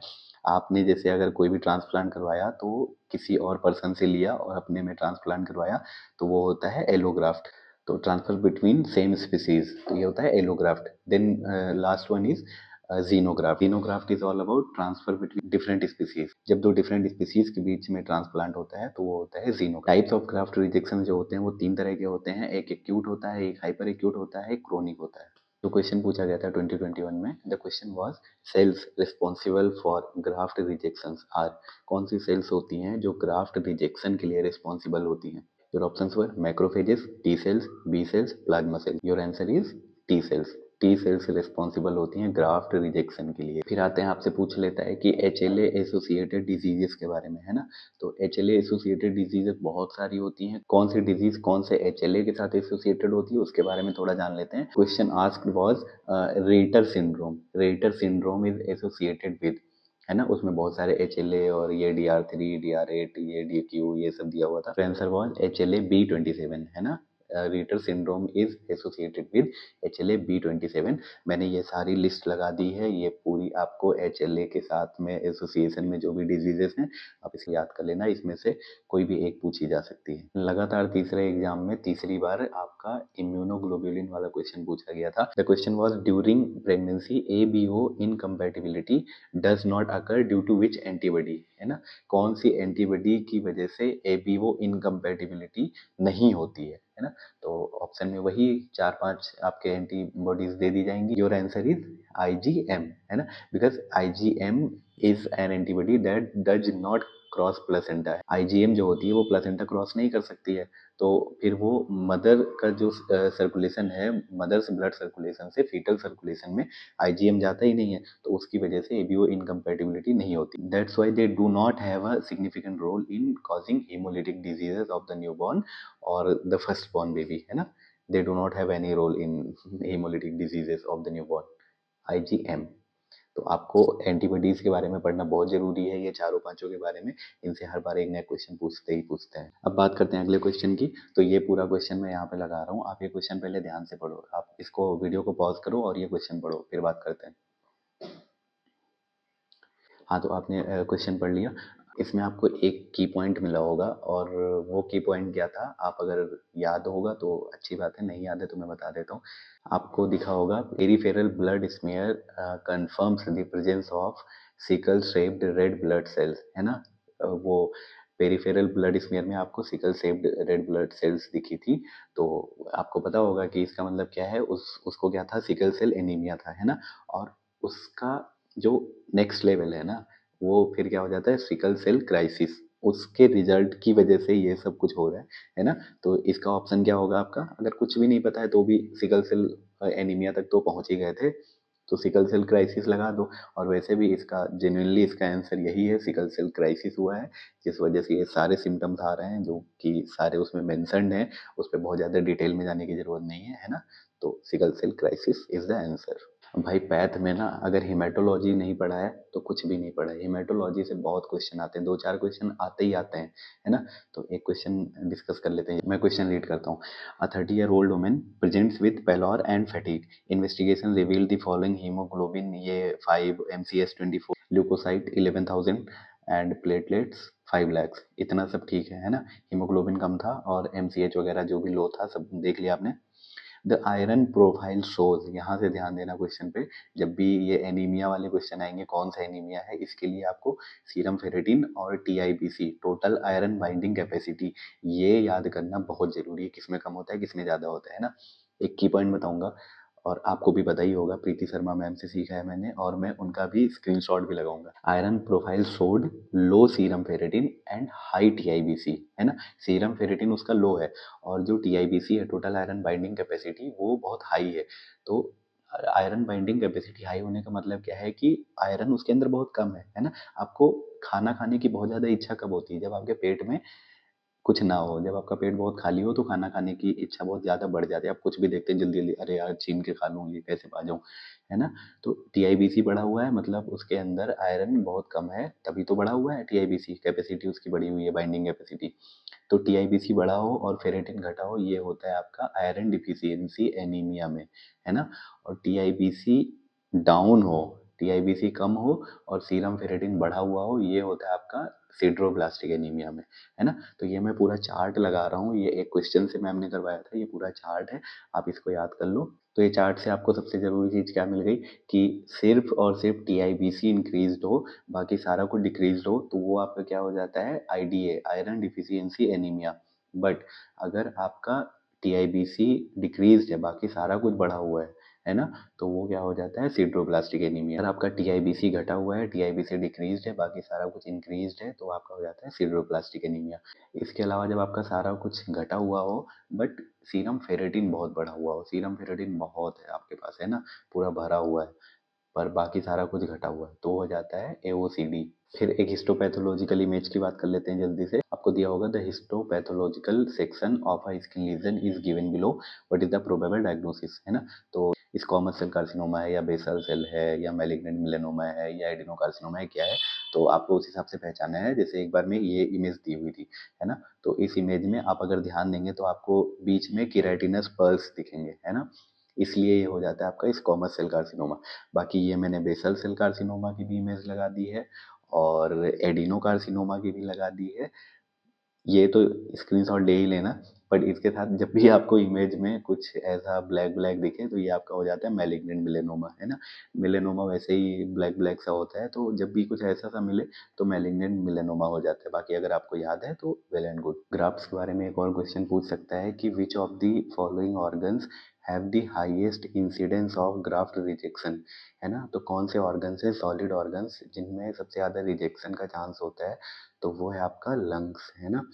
आपने जैसे अगर कोई भी ट्रांसप्लांट करवाया तो किसी और पर्सन से लिया और अपने में ट्रांसप्लांट करवाया, तो वो होता है एलोग्राफ्ट। तो ट्रांसफर बिटवीन सेम स्पीसीज, तो ये होता है allograft. Then last one is xenograft. Xenograft is all about transfer between different species. जब दो डिफरेंट स्पीसीज के बीच में ट्रांसप्लांट होता है तो वो होता है जीनो। टाइप्स ऑफ ग्राफ्ट रिजेक्शन जो होते हैं वो तीन तरह के होते हैं, एक एक्यूट होता है, एक हाइपर एक्यूट होता है, एक क्रोनिक होता है। जो क्वेश्चन पूछा गया था 2021 में, the question was cells responsible for graft rejections are. कौन सी सेल्स होती हैं जो ग्राफ्ट रिजेक्शन के लिए रिस्पॉन्सिबल होती हैं। Your options were macrophages, T cells, B cells, plasma cells. Your answer is T cells. T cells responsible होती हैं ग्राफ्ट रिजेक्शन के लिए। फिर आते हैं, आपसे पूछ लेता है कि HLA एसोसिएटेड डिजीजेस के बारे में, है ना। तो HLA एसोसिएटेड डिजीजेस बहुत सारी होती हैं, कौन सी डिजीज कौन से HLA के साथ एसोसिएटेड होती है उसके बारे में थोड़ा जान लेते हैं। Question asked was rater syndrome. Rater syndrome is associated with, है ना, उसमें बहुत सारे HLA और ये DR3, DR8, ये DQ, ये सब दिया हुआ था। आंसर वाज HLA-B27, है ना। रीटर syndrome is associated with HLA-B27। मैंने ये सारी लिस्ट लगा दी है, ये पूरी आपको HLA के साथ में एसोसिएशन में जो भी डिजीजेस हैं आप इसे याद कर लेना, इसमें से कोई भी एक पूछी जा सकती है। लगातार तीसरे एग्जाम में तीसरी बार आपका इम्यूनोग्लोबुलिन वाला क्वेश्चन पूछा गया था। The question was during pregnancy ABO incompatibility does not occur due to which antibody, है ना। कौन सी एंटीबॉडी की वजह से ABO इनकम्पैटिबिलिटी नहीं होती है ना। तो ऑप्शन में वही चार पांच आपके एंटीबॉडीज दे दी जाएंगी। योर आंसर इज IgM, है ना, because IgM is an antibody that does not cross placenta. IgM जो होती है वो प्लेसेंटा क्रॉस नहीं कर सकती है, तो फिर वो मदर का जो सर्कुलेशन है, मदर्स ब्लड सर्कुलेशन से फीटल सर्कुलेशन में IgM जाता ही नहीं है, तो उसकी वजह से ABO इनकम्पैटिबिलिटी नहीं होती। That's why they do not have a significant role in causing hemolytic diseases of the newborn और द फर्स्ट बॉर्न बेबी, है ना। They do not have any role in hemolytic diseases of the newborn. IgM। तो आपको antibodies के बारे में पढ़ना बहुत जरूरी है, ये चारों पांचों के बारे में, इनसे हर बार एक नया क्वेश्चन पूछते ही पूछते हैं। अब बात करते हैं अगले क्वेश्चन की। तो ये पूरा क्वेश्चन मैं यहाँ पे लगा रहा हूँ, आप ये क्वेश्चन पहले ध्यान से पढ़ो, आप इसको वीडियो को पॉज करो और ये क्वेश्चन पढ़ो, फिर बात करते हैं। हाँ, तो आपने क्वेश्चन पढ़ लिया। इसमें आपको एक की पॉइंट मिला होगा और वो की पॉइंट क्या था, आप अगर याद होगा तो अच्छी बात है, नहीं याद है तो मैं बता देता हूँ। आपको दिखा होगा peripheral blood smear confirms the presence of sickle shaped red blood cells, है ना। वो पेरिफेरल ब्लड स्मीयर में आपको sickle shaped red blood cells दिखी थी। तो आपको पता होगा कि इसका मतलब क्या है, उसको क्या था, सिकल सेल एनीमिया था, है ना। और उसका जो नेक्स्ट लेवल है ना, वो फिर क्या हो जाता है, सिकल सेल क्राइसिस। उसके रिजल्ट की वजह से ये सब कुछ हो रहा है ना। तो इसका ऑप्शन क्या होगा आपका, अगर कुछ भी नहीं पता है तो भी सिकल सेल एनीमिया तक तो पहुंच ही गए थे, तो सिकल सेल क्राइसिस लगा दो। और वैसे भी इसका जेन्युइनली इसका आंसर यही है, सिकल सेल क्राइसिस हुआ है, जिस वजह से ये सारे सिम्टम्स आ रहे हैं जो कि सारे उसमें मेंशन्ड हैं। उस पर बहुत ज़्यादा डिटेल में जाने की जरूरत नहीं है ना। तो sickle cell crisis is the answer. भाई पैथ में ना अगर हिमेटोलॉजी नहीं पढ़ा है तो कुछ भी नहीं पढ़ा है। हिमेटोलॉजी से बहुत क्वेश्चन आते हैं, 2-4 क्वेश्चन आते ही आते हैं, है ना। तो एक क्वेश्चन डिस्कस कर लेते हैं, मैं क्वेश्चन रीड करता हूँ। A 30-year-old woman presents with pallor and fatigue, investigation reveal the following, haemoglobin ये 5, MCS 24, leukocyte 11,000 and platelets 5 lakhs। इतना सब ठीक है ना। हीमोग्लोबिन कम था और MCH वगैरह जो भी लो था सब देख लिया आपने। द आयरन प्रोफाइल शोज, यहाँ से ध्यान देना क्वेश्चन पे, जब भी ये एनीमिया वाले क्वेश्चन आएंगे, कौन सा एनीमिया है, इसके लिए आपको सीरम फेरेटिन और TIBC, total iron binding capacity, ये याद करना बहुत जरूरी है, किसमें कम होता है किसमें ज्यादा होता है ना। एक की पॉइंट बताऊंगा और आपको भी पता ही होगा, प्रीति शर्मा मैम से सीखा है मैंने, और मैं उनका भी स्क्रीनशॉट भी लगाऊंगा। Iron profile showed low serum ferritin and high TIBC, है ना। सीरम फेरेटिन उसका लो है और जो TIBC है, टोटल आयरन बाइंडिंग कैपेसिटी, वो बहुत हाई है। तो आयरन बाइंडिंग कैपेसिटी हाई होने का मतलब क्या है कि आयरन उसके अंदर बहुत कम है ना। आपको खाना खाने की बहुत ज़्यादा इच्छा कब होती है, जब आपके पेट में कुछ ना हो, जब आपका पेट बहुत खाली हो तो खाना खाने की इच्छा बहुत ज़्यादा बढ़ जाती है। आप कुछ भी देखते हैं जल्दी जल्दी, अरे यार छीन के खा लूँ, ये कैसे पा जाऊँ, है ना। तो TIBC बढ़ा हुआ है मतलब उसके अंदर आयरन बहुत कम है, तभी तो बढ़ा हुआ है। TIBC कैपेसिटी उसकी बढ़ी हुई है, बाइंडिंग कैपेसिटी। तो TIBC बढ़ा हो और फेरेटिन घटा हो, ये होता है आपका आयरन डिफिशियंसी एनीमिया में, है ना। और TIBC डाउन हो, TIBC कम हो और सीरम फेरेटिन बढ़ा हुआ हो, ये होता है आपका सिड्रोब्लास्टिक एनीमिया में, है ना। तो ये मैं पूरा चार्ट लगा रहा हूँ, ये एक क्वेश्चन से मैम ने करवाया था, ये पूरा चार्ट है, आप इसको याद कर लो। तो ये चार्ट से आपको सबसे जरूरी चीज क्या मिल गई, कि सिर्फ और सिर्फ TIBC इंक्रीज हो, बाकी सारा कुछ डिक्रीज हो, तो वो आपका क्या हो जाता है, IDA, iron deficiency anaemia. But अगर आपका TIBC डिक्रीज है, बाकी सारा कुछ बढ़ा हुआ है ना, तो वो क्या हो जाता है, सिड्रोब्लास्टिक एनीमिया। अगर आपका TIBC घटा हुआ है, TIBC डिक्रीज है, बाकी सारा कुछ इंक्रीज है, तो आपका हो जाता है सिड्रोब्लास्टिक एनीमिया। इसके अलावा जब आपका सारा कुछ घटा हुआ हो बट सीरम फेरेटिन बहुत बढ़ा हुआ हो, सीरम फेरेटिन बहुत है आपके पास, है ना, पूरा भरा हुआ है, पर बाकी सारा कुछ घटा हुआ है, तो हो जाता है AOCD। फिर एक हिस्टोपैथोलॉजिकल इमेज की बात कर लेते हैं जल्दी से। आपको दिया होगा the histopathological section of a skin lesion is given below, what is the probable diagnosis, है ना। तो स्क्वामस सेल कार्सिनोमा है या बेसल सेल है या मैलिग्नेंट मिलेनोमा है या एडिनोकार्सिनोमा है, क्या है, तो आपको उस हिसाब से पहचाना है। जैसे एक बार में ये इमेज दी हुई थी, है ना। तो इस इमेज में आप अगर ध्यान देंगे तो आपको बीच में केराटिनस पल्स दिखेंगे, है ना, इसलिए ये हो जाता है आपका स्क्वामस सेल कार्सिनोमा। बाकी ये मैंने बेसल सेल कार्सिनोमा की भी इमेज लगा दी है और एडिनो कार्सिनोमा की भी लगा दी है, ये तो स्क्रीनशॉट ले ही लेना। बट इसके साथ जब भी आपको इमेज में कुछ ऐसा ब्लैक ब्लैक दिखे तो ये आपका हो जाता है मैलिग्नेंट मिलेनोमा, है ना। मिलेनोमा वैसे ही ब्लैक ब्लैक सा होता है, तो जब भी कुछ ऐसा सा मिले तो मैलिग्नेंट मिलेनोमा हो जाता है। बाकी अगर आपको याद है तो वेल एंड गुड। ग्राफ्स के बारे में एक और क्वेश्चन पूछ सकता है कि which of the following organs have the highest incidence of graft rejection, है ना। तो कौन से ऑर्गन्स है, सॉलिड ऑर्गन्स, जिनमें सबसे ज़्यादा रिजेक्शन का चांस होता है, तो वो है आपका लंग्स, है ना।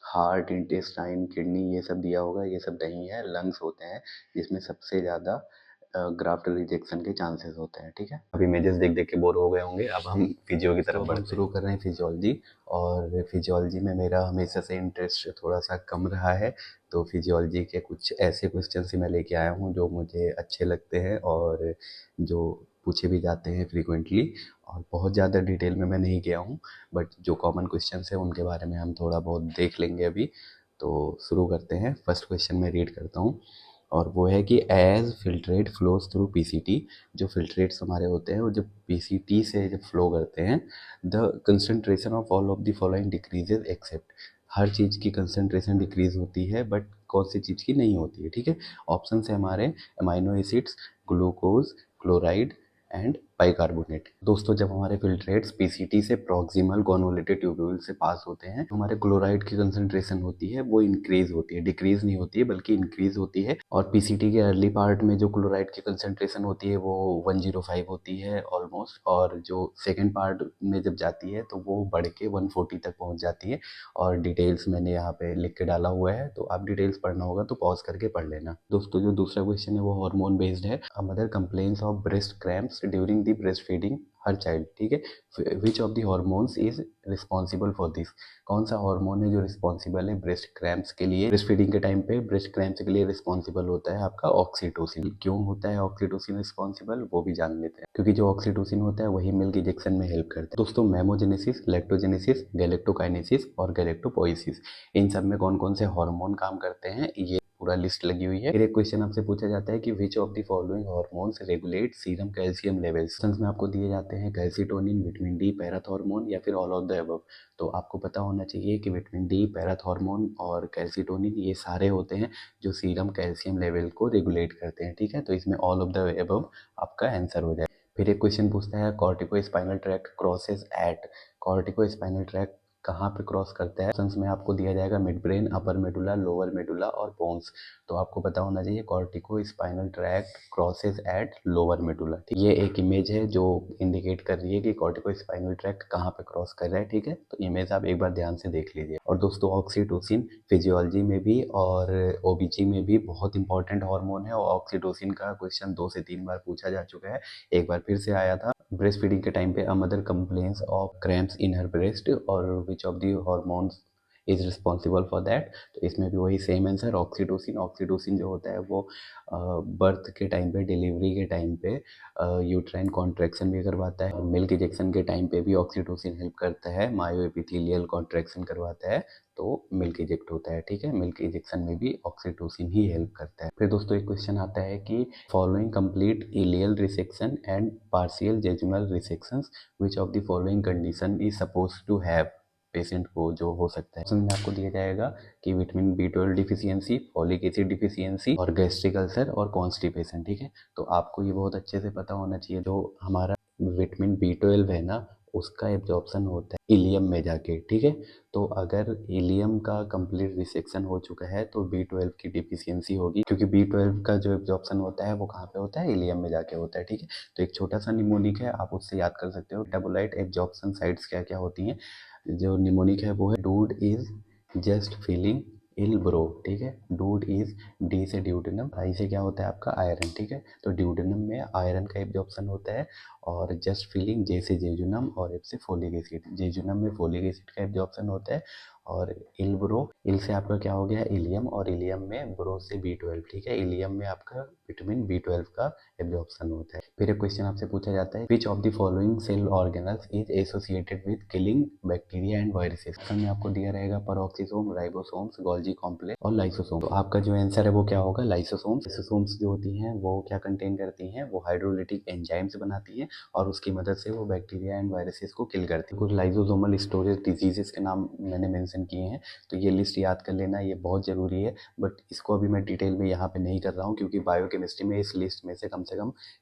हार्ट, इंटेस्टाइन, किडनी ये सब दिया होगा, ये सब नहीं है, लंग्स होते हैं जिसमें सबसे ज़्यादा ग्राफ्ट रिजेक्शन के चांसेस होते हैं, ठीक है। अब इमेजेस देख देख के बोर हो गए होंगे, अब हम फिजियो की तरफ बढ़ते हैं। शुरू कर रहे हैं फिजियोलॉजी, और फिजियोलॉजी में मेरा हमेशा से इंटरेस्ट थोड़ा सा कम रहा है, तो फिजियोलॉजी के कुछ ऐसे क्वेश्चन ही मैं लेके आया हूँ जो मुझे अच्छे लगते हैं और जो पूछे भी जाते हैं फ्रीक्वेंटली, और बहुत ज़्यादा डिटेल में मैं नहीं गया हूँ, बट जो कॉमन क्वेश्चन है उनके बारे में हम थोड़ा बहुत देख लेंगे अभी। तो शुरू करते हैं। फर्स्ट क्वेश्चन मैं रीड करता हूँ। और वो है कि as filtrate flows through PCT, जो फिल्ट्रेट्स हमारे होते हैं वो जब पीसीटी से जब फ्लो करते हैं, the concentration of all of the following decreases except, हर चीज़ की कंसंट्रेशन डिक्रीज होती है बट कौन सी चीज़ की नहीं होती है, ठीक है। ऑप्शन है हमारे amino acids, glucose, chloride and bicarbonate. दोस्तों जब हमारे फिल्ट्रेट्स पीसीटी से प्रॉक्सिमल गोनोलेटेड ट्यूब्यूल से पास होते हैं तो हमारे क्लोराइड की कंसंट्रेशन होती है वो इंक्रीज होती है, डिक्रीज नहीं होती है बल्कि इंक्रीज होती है। और पीसीटी के अर्ली पार्ट में जो क्लोराइड की कंसंट्रेशन होती है वो 105 होती है ऑलमोस्ट, और जो सेकेंड पार्ट में जब जाती है तो वो बढ़ के 140 तक पहुंच जाती है। और डिटेल्स मैंने यहाँ पे लिख के डाला हुआ है, तो आप डिटेल्स पढ़ना होगा तो पॉज करके पढ़ लेना। दोस्तों जो दूसरा क्वेश्चन है वो हार्मोन बेस्ड है। A mother complains of breast cramps during the breast feeding her child, ठीक है। Which of the hormones is responsible for this, कौन सा हार्मोन है जो रिस्पॉन्सिबल है ब्रेस्ट क्रैम्प्स के लिए, ब्रेस्ट फीडिंग के टाइम पे ब्रेस्ट क्रैम्प्स के लिए रिस्पॉन्सिबल होता है आपका ऑक्सीटोसिन। क्यों होता है ऑक्सीटोसिन रिस्पॉन्सिबल वो भी जान लेते हैं, क्योंकि जो ऑक्सीटोसिन होता है वही मिल्क इजेक्शन में हेल्प करता है। दोस्तों मेमोजेनेसिस, लैक्टोजेनेसिस, गैलेक्टोकाइनेसिस और गैलेक्टोपोइसिस, इन सब में कौन कौन से हार्मोन काम करते हैं ये पूरा लिस्ट लगी हुई है। फिर एक क्वेश्चन आपसे पूछा जाता है कि which of the following hormones regulate serum calcium levels. Options में आपको दिए जाते हैं कैल्सिटोनिन, विटामिन डी, पैराथॉर्मोन या फिर ऑल ऑफ द अबव। तो आपको पता होना चाहिए कि विटामिन डी, पैराथॉर्मोन और कैल्सिटोनिन ये सारे होते हैं जो सीरम कैल्शियम लेवल को रेगुलेट करते हैं, ठीक है। तो इसमें ऑल ऑफ द अबव आपका आंसर हो जाए। फिर एक क्वेश्चन पूछता है corticospinal tract crosses at, corticospinal tract कहाँ पे क्रॉस करता है। ऑप्शंस में आपको दिया जाएगा मिड ब्रेन, अपर मेडुला, लोअर मेडुला और बोन्स। तो आपको पता होना चाहिए cortico spinal tract crosses at lower medulla. ये एक इमेज है जो इंडिकेट कर रही है कि कॉर्टिको स्पाइनल ट्रैक्ट कहाँ पे क्रॉस कर रहा है, ठीक है। तो इमेज आप एक बार ध्यान से देख लीजिए। और दोस्तों ऑक्सीटोसिन फिजियोलॉजी में भी और ओबीजी में भी बहुत इंपॉर्टेंट हार्मोन है, और ऑक्सीटोसिन का क्वेश्चन 2 से 3 बार पूछा जा चुका है, एक बार फिर से आया था ब्रेस्ट फीडिंग के टाइम पे। A mother complains of cramps in her breast और which of the hormones is responsible for that. तो इसमें भी वही सेम आंसर ऑक्सीटोसिन। ऑक्सीटोसिन जो होता है वो बर्थ के टाइम पे, डिलीवरी के टाइम पे यूट्राइन कॉन्ट्रैक्शन भी करवाता है। मिल्क इंजेक्शन के टाइम पे भी ऑक्सीटोसिन हेल्प करता है, मायो एपिथेलियल कॉन्ट्रैक्शन करवाता है तो मिल्क इजेक्ट होता है, ठीक है। मिल्क इजेक्शन में भी ऑक्सीटोसिन ही हेल्प करता है। फिर दोस्तों एक क्वेश्चन आता है कि following complete ileal resection and partial jejunal resections, which of the following condition is suppose to have, patient को जो हो सकता है। ऑप्शन में आपको दिया जाएगा कि vitamin B12 deficiency, folic acid deficiency और गैस्ट्रिक अल्सर और कॉन्स्टिपेशन, ठीक है। तो आपको ये बहुत अच्छे से पता होना चाहिए, जो हमारा विटामिन B12 है ना उसका एब्जॉर्प्शन होता है इलियम में जाके, ठीक है। तो अगर इलियम का कंप्लीट रिसेक्शन हो चुका है तो B12 की डिफिशियंसी होगी, क्योंकि B12 का जो एब्जॉर्प्शन होता है वो कहाँ पे होता है, इलियम में जाके होता है, ठीक है। तो एक छोटा सा निमोनिक है, आप उससे याद कर सकते हो मेटाबोलाइट एब्जॉर्प्शन साइट्स क्या क्या होती हैं। जो निमोनिक है वो है dude is just feeling ill bro, ठीक है। डूड इज, डी से ड्यूडेनम, आई से क्या होता है आपका आयरन, ठीक है। तो ड्यूडेनम में आयरन का एब्जॉर्प्शन होता है, और जस्ट फीलिंग जे से जेजुनम और एफ से फोलिक एसिड, जेजुनम में फोलिक एसिड का एब्जॉर्प्शन होता है। और इल ब्रो, इल से आपका क्या हो गया इलियम, और इलियम में ब्रो से B12, ठीक है। इलियम में आपका विटामिन B12 का एब्जॉर्प्शन होता है। फिर एक क्वेश्चन आपसे पूछा जाता है which of the following cell organelles is associated with killing bacteria and viruses. Option में आपको दिया रहेगा पेरोक्सिसोम, राइबोसोम्स, गोल्जी कॉम्प्लेक्स और लाइसोसोम। तो आपका जो आंसर है वो क्या होगा लाइसोसोम्स। लाइसोसोम्स जो होती हैं वो क्या कंटेन करती हैं, वो हाइड्रोलिटिक एंजाइम्स बनाती हैं और उसकी मदद से वो बैक्टीरिया एंड वायरसेस को किल करती है। कुछ लाइसोसोमल स्टोरेज डिजीजेस के नाम मैंने मेंशन किए हैं, तो ये लिस्ट याद कर लेना, ये बहुत ज़रूरी है। बट इसको अभी मैं डिटेल में यहाँ पे नहीं कर रहा हूँ, क्योंकि बायोकेमिस्ट्री में इस लिस्ट में से कम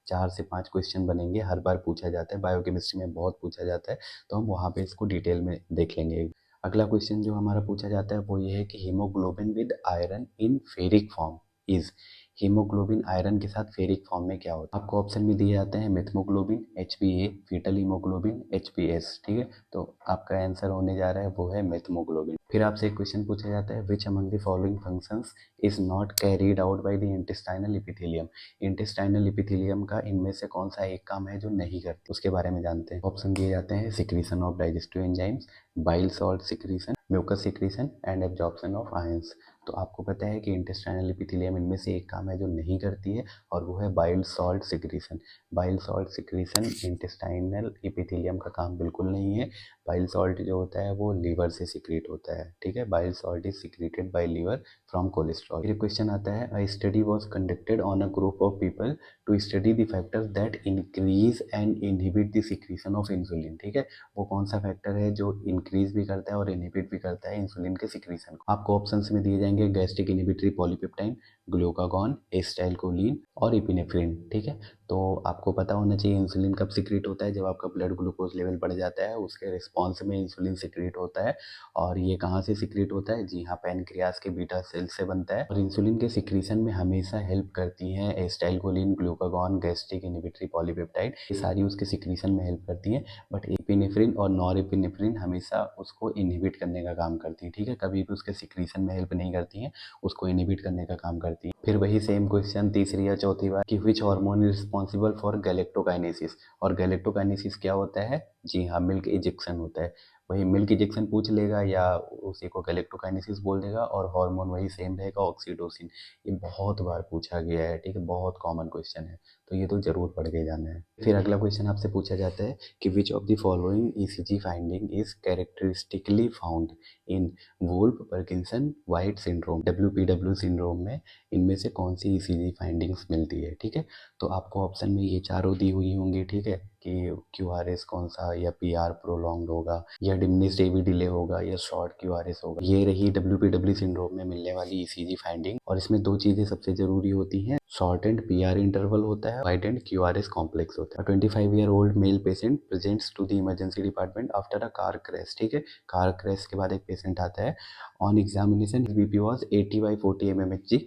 4 से 5 क्वेश्चन बनेंगे, हर बार पूछा जाता है, बायोकेमिस्ट्री में बहुत पूछा जाता है, तो हम वहाँ पे इसको डिटेल में देख लेंगे। अगला क्वेश्चन जो हमारा पूछा जाता है वो ये है कि haemoglobin with iron in ferric form is, haemoglobin iron के साथ फेरिक फॉर्म में क्या होता है। आपको ऑप्शन में दिए जाते हैं methemoglobin, HbA, fetal haemoglobin, HbS, ठीक है। तो आपका आंसर होने जा रहा है वो है मेथमोग्लोबिन। फिर आपसे एक क्वेश्चन पूछा जाता है which among the following functions is not carried out by the intestinal epithelium. Intestinal epithelium का इनमें से कौन सा एक काम है जो नहीं करती, उसके बारे में जानते हैं। ऑप्शन दिए जाते हैं secretion of digestive enzymes, bile salt secretion, mucus secretion and absorption of ions. तो आपको पता है कि इंटेस्टाइनल एपिथेलियम इनमें से एक काम है जो नहीं करती है, और वो है bile salt secretion. Bile salt secretion intestinal epithelium का काम बिल्कुल नहीं है। बाइल सॉल्ट जो होता है वो लीवर से सिक्रीट होता है, ठीक है। Bile salt is secreted by liver from cholesterol. फिर क्वेश्चन आता है, a study was conducted on a group of people to study the factors that increase and inhibit the secretion of insulin, ठीक है। वो कौन सा फैक्टर है जो इंक्रीज भी करता है और इनहिबिट भी करता है इंसुलिन के सिक्रीशन को। आपको ऑप्शंस में दिए जाएंगे gastric inhibitory polypeptide, glucagon, acetylcholine और इपिनेफ्रिन, ठीक है। तो आपको पता होना चाहिए इंसुलिन कब सिक्रीट होता है, जब आपका ब्लड ग्लूकोज लेवल बढ़ जाता है, उसके रिस्पॉन्स में इंसुलिन सिक्रीट होता है। और ये कहाँ से सिक्रीट होता है, जी हाँ, पैनक्रियास के बीटा सेल से बनता है। और इंसुलिन के सिक्रीशन में हमेशा हेल्प करती हैं acetylcholine, glucagon, gastric inhibitory polypeptide, ये सारी उसके सिक्रीशन में हेल्प करती हैं। बट एपिनेफ्रिन और नॉरएपिनेफ्रिन हमेशा उसको इनहिबिट करने का काम करती है, ठीक है। कभी भी उसके सिक्रीशन में हेल्प नहीं करती हैं, उसको इनहिबिट करने का काम करती है। फिर वही सेम क्वेश्चन तीसरी या चौथी बार कि which hormone is responsible for galactokinesis. और गैलेक्टोकाइनेसिस क्या होता है, जी हाँ, मिल्क इजेक्शन होता है। वही मिल्क इजेक्शन पूछ लेगा या उसी को गैलेक्टोकाइनेसिस बोल देगा, और हार्मोन वही सेम रहेगा, ऑक्सीटोसिन। ये बहुत बार पूछा गया है, ठीक है, बहुत कॉमन क्वेश्चन है, तो ये तो जरूर पढ़ के जाना है। फिर अगला क्वेश्चन आपसे पूछा जाता है कि which of the following ECG finding is characteristically found in Wolff Parkinson White syndrome, WPW syndrome में इनमें से कौन सी ईसीजी फाइंडिंग्स मिलती है, ठीक है। तो आपको ऑप्शन में ये चारों दी हुई होंगी, ठीक है, कि QRS कौन सा, या PR प्रोलॉन्ग होगा, या डिमिनिश्ड AV डिले होगा, या शॉर्ट QRS होगा। ये रही WPW सिंड्रोम में मिलने वाली ECG फाइंडिंग। और इसमें दो चीजें सबसे जरूरी होती हैं, शॉर्ट एंड PR इंटरवल होता है, वाइड एंड QRS कॉम्प्लेक्स होता है। 25-year-old male patient presents to the emergency department after a car crash, ठीक है। कार क्रैश के बाद एक पेशेंट आता है, on examination BP was 80/40 mmHg।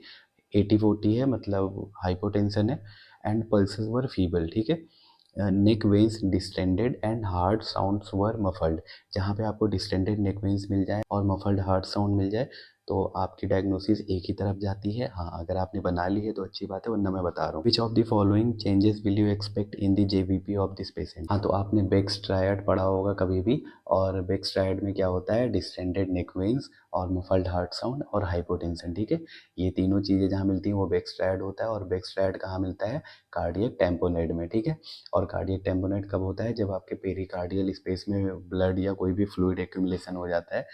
80/40 है मतलब हाइपोटेंशन है, एंड पल्सेस वर फीबल, ठीक है। Neck veins distended and heart sounds were muffled. जहाँ पे आपको डिस्टेंडेड नेक वेन्स मिल जाए और मफल्ड हार्ड साउंड मिल जाए तो आपकी डायग्नोसिस एक ही तरफ जाती है। हाँ, अगर आपने बना ली है तो अच्छी बात है, वरना मैं बता रहा हूँ। विच of the following changes will you expect in the JVP of this patient. हाँ, तो आपने बेक्स ट्रायड पढ़ा होगा कभी भी, और बेक्स ट्रायड में क्या होता है, डिस्टेंडेड नेक वेन्स और मफल्ड हार्ट साउंड और हाइपोटेंशन, ठीक है। ये तीनों चीज़ें जहाँ मिलती हैं वो बेक्स ट्रायड होता है। और बेक्स ट्रायड कहाँ मिलता है, कार्डियक टेम्पोनेट में, ठीक है। और कार्डियक टेम्पोनेट कब होता है, जब आपके पेरिकार्डियल स्पेस में ब्लड या कोई भी फ्लूइड एक्यूमुलेशन हो जाता है।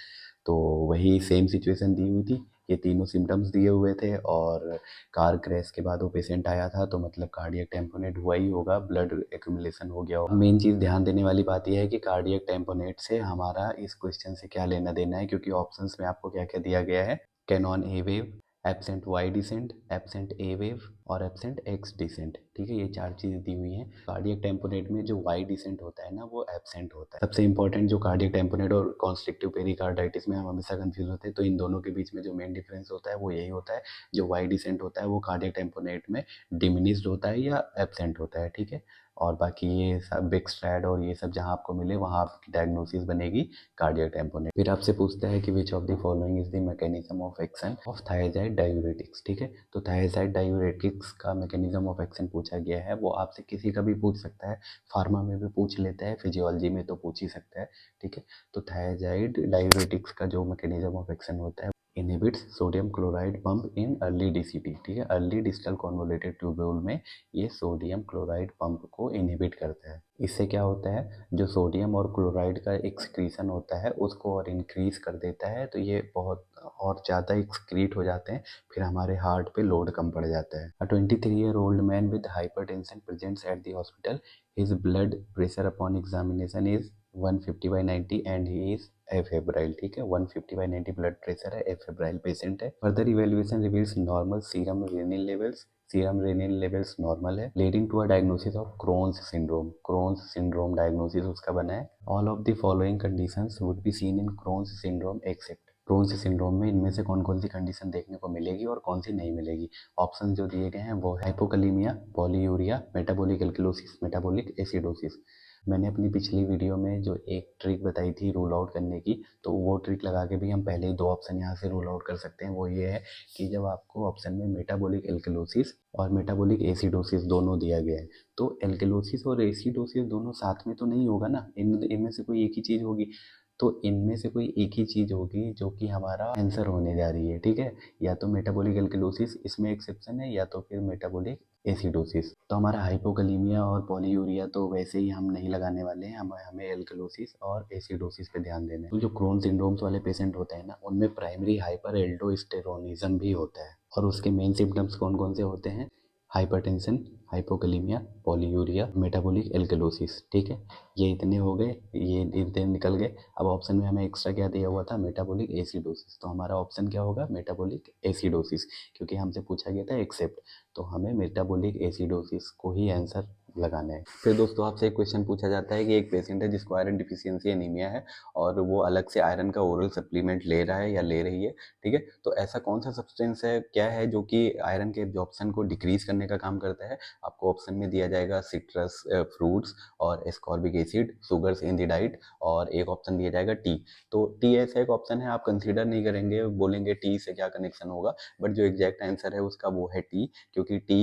तो वही सेम सिचुएशन दी हुई थी, ये तीनों सिम्टम्स दिए हुए थे, और कार क्रैश के बाद वो पेशेंट आया था, तो मतलब कार्डियक टेम्पोनेट हुआ ही होगा, ब्लड एक्यूमुलेशन हो गया होगा। मेन चीज़ ध्यान देने वाली बात यह है कि कार्डियक टेम्पोनेट से हमारा इस क्वेश्चन से क्या लेना देना है, क्योंकि ऑप्शंस में आपको क्या क्या दिया गया है, cannon A wave, absent Y descent, absent A wave और एब्सेंट एक्स डिसेंट, ठीक है। ये चार चीज़ें दी हुई हैं। कार्डियक टेम्पोनेट में जो वाई डिसेंट होता है ना, वो एब्सेंट होता है। सबसे इंपॉर्टेंट, जो कार्डियक टेम्पोनेट और कॉन्स्ट्रिक्टिव पेरिकार्डाइटिस में हम हमेशा कंफ्यूज होते हैं, तो इन दोनों के बीच में जो मेन डिफरेंस होता है वो यही होता है, जो वाई डिसेंट होता है वो कार्डियक टेम्पोनेट में डिमिनिश्ड होता है या एब्सेंट होता है, ठीक है। और बाकी ये सब बिक्स्ट्रैड और ये सब जहाँ आपको मिले वहाँ आपकी डायग्नोसिस बनेगी कार्डियक टेम्पोनेट। फिर आपसे पूछता है कि which of the following is the mechanism of action of thyroid diuretics, ठीक है। तो थायराइड डायूरेटिक्स का मैकेनिज्म ऑफ एक्शन पूछा गया है, वो आपसे किसी का भी पूछ सकता है, फार्मा में भी पूछ लेता है, फिजियोलॉजी में तो पूछ ही सकता है, ठीक है। तो थायराइड डायूरेटिक्स का जो मैकेनिज्म ऑफ एक्शन होता है, inhibits sodium chloride pump in early DCT, ठीक है। अर्ली डिस्टल कॉन्वोल्यूटेड ट्यूब्यूल में ये सोडियम क्लोराइड पंप को इनहिबिट करता है। इससे क्या होता है, जो सोडियम और क्लोराइड का एक्सक्रीशन होता है उसको और इंक्रीज कर देता है, तो ये बहुत और ज़्यादा एक्सक्रीट हो जाते हैं, फिर हमारे हार्ट पे लोड कम पड़ जाता है। A 23-year-old man with hypertension presents at the hospital, his blood pressure upon examination is 150/90 and he is afebrile, ठीक है। 150/90 ब्लड प्रेशर है, एफेब्राइल पेशेंट है। Further evaluation reveals normal serum renin levels, serum renin levels normal है, leading to a diagnosis of Crohn's syndrome. Crohn's syndrome diagnosis उसका बना है। All of the following conditions would be seen in Crohn's syndrome accept. Krones syndrome में इनमें से कौन कौन सी condition देखने को मिलेगी और कौन सी नहीं मिलेगी। ऑप्शन जो दिए गए हैं वो है hypokalemia, polyuria, metabolic alkalosis, metabolic acidosis. मैंने अपनी पिछली वीडियो में जो एक ट्रिक बताई थी रूल आउट करने की, तो वो ट्रिक लगा के भी हम पहले ही दो ऑप्शन यहाँ से रूल आउट कर सकते हैं। वो ये है कि जब आपको ऑप्शन में मेटाबॉलिक एल्कलोसिस और मेटाबॉलिक एसिडोसिस दोनों दिया गया है, तो एल्कलोसिस और एसिडोसिस दोनों साथ में तो नहीं होगा ना, इनमें से कोई एक ही चीज़ होगी। तो इनमें से कोई एक ही चीज़ होगी जो कि हमारा आंसर होने जा रही है, ठीक है। या तो मेटाबॉलिक एल्कलोसिस इसमें एक्सेप्शन है, या तो फिर मेटाबॉलिक एसिडोसिस। तो हमारा हाइपोकलीमिया और पॉलीयूरिया तो वैसे ही हम नहीं लगाने वाले हैं, हमें हमें एल्कलोसिस और एसिडोसिस पे ध्यान देना है। तो जो क्रोन सिंड्रोम्स वाले पेशेंट होते हैं ना, उनमें प्राइमरी हाइपर एल्डोस्टेरोनिज्म भी होता है। और उसके मेन सिम्टम्स कौन कौन से होते हैं? हाइपरटेंशन, हाइपोकलीमिया, पॉलीयूरिया, मेटाबॉलिक एल्कलोसिस, ठीक है। ये इतने हो गए, ये इतने निकल गए। अब ऑप्शन में हमें एक्स्ट्रा क्या दिया हुआ था? Metabolic acidosis. तो हमारा ऑप्शन क्या होगा? मेटाबॉलिक एसिडोसिस, क्योंकि हमसे पूछा गया था एक्सेप्ट, तो हमें मेटाबॉलिक एसिडोसिस को ही आंसर लगाना है। फिर दोस्तों आपसे एक क्वेश्चन पूछा जाता है कि एक पेशेंट है जिसको आयरन डिफिशियंसी एनीमिया है और वो अलग से आयरन का ओरल सप्लीमेंट ले रहा है या ले रही है, ठीक है। तो ऐसा कौन सा सब्सटेंस है, क्या है जो कि आयरन के एब्जॉर्प्शन को डिक्रीज करने का काम करता है? आपको ऑप्शन में दिया जाएगा सिट्रस फ्रूट्स और ascorbic acid, sugars in the diet, और एक ऑप्शन दिया जाएगा टी। तो टी ऐसा एक ऑप्शन है, आप कंसीडर नहीं करेंगे, बोलेंगे टी से क्या कनेक्शन होगा, बट जो एग्जैक्ट आंसर है उसका वो है टी, क्योंकि टी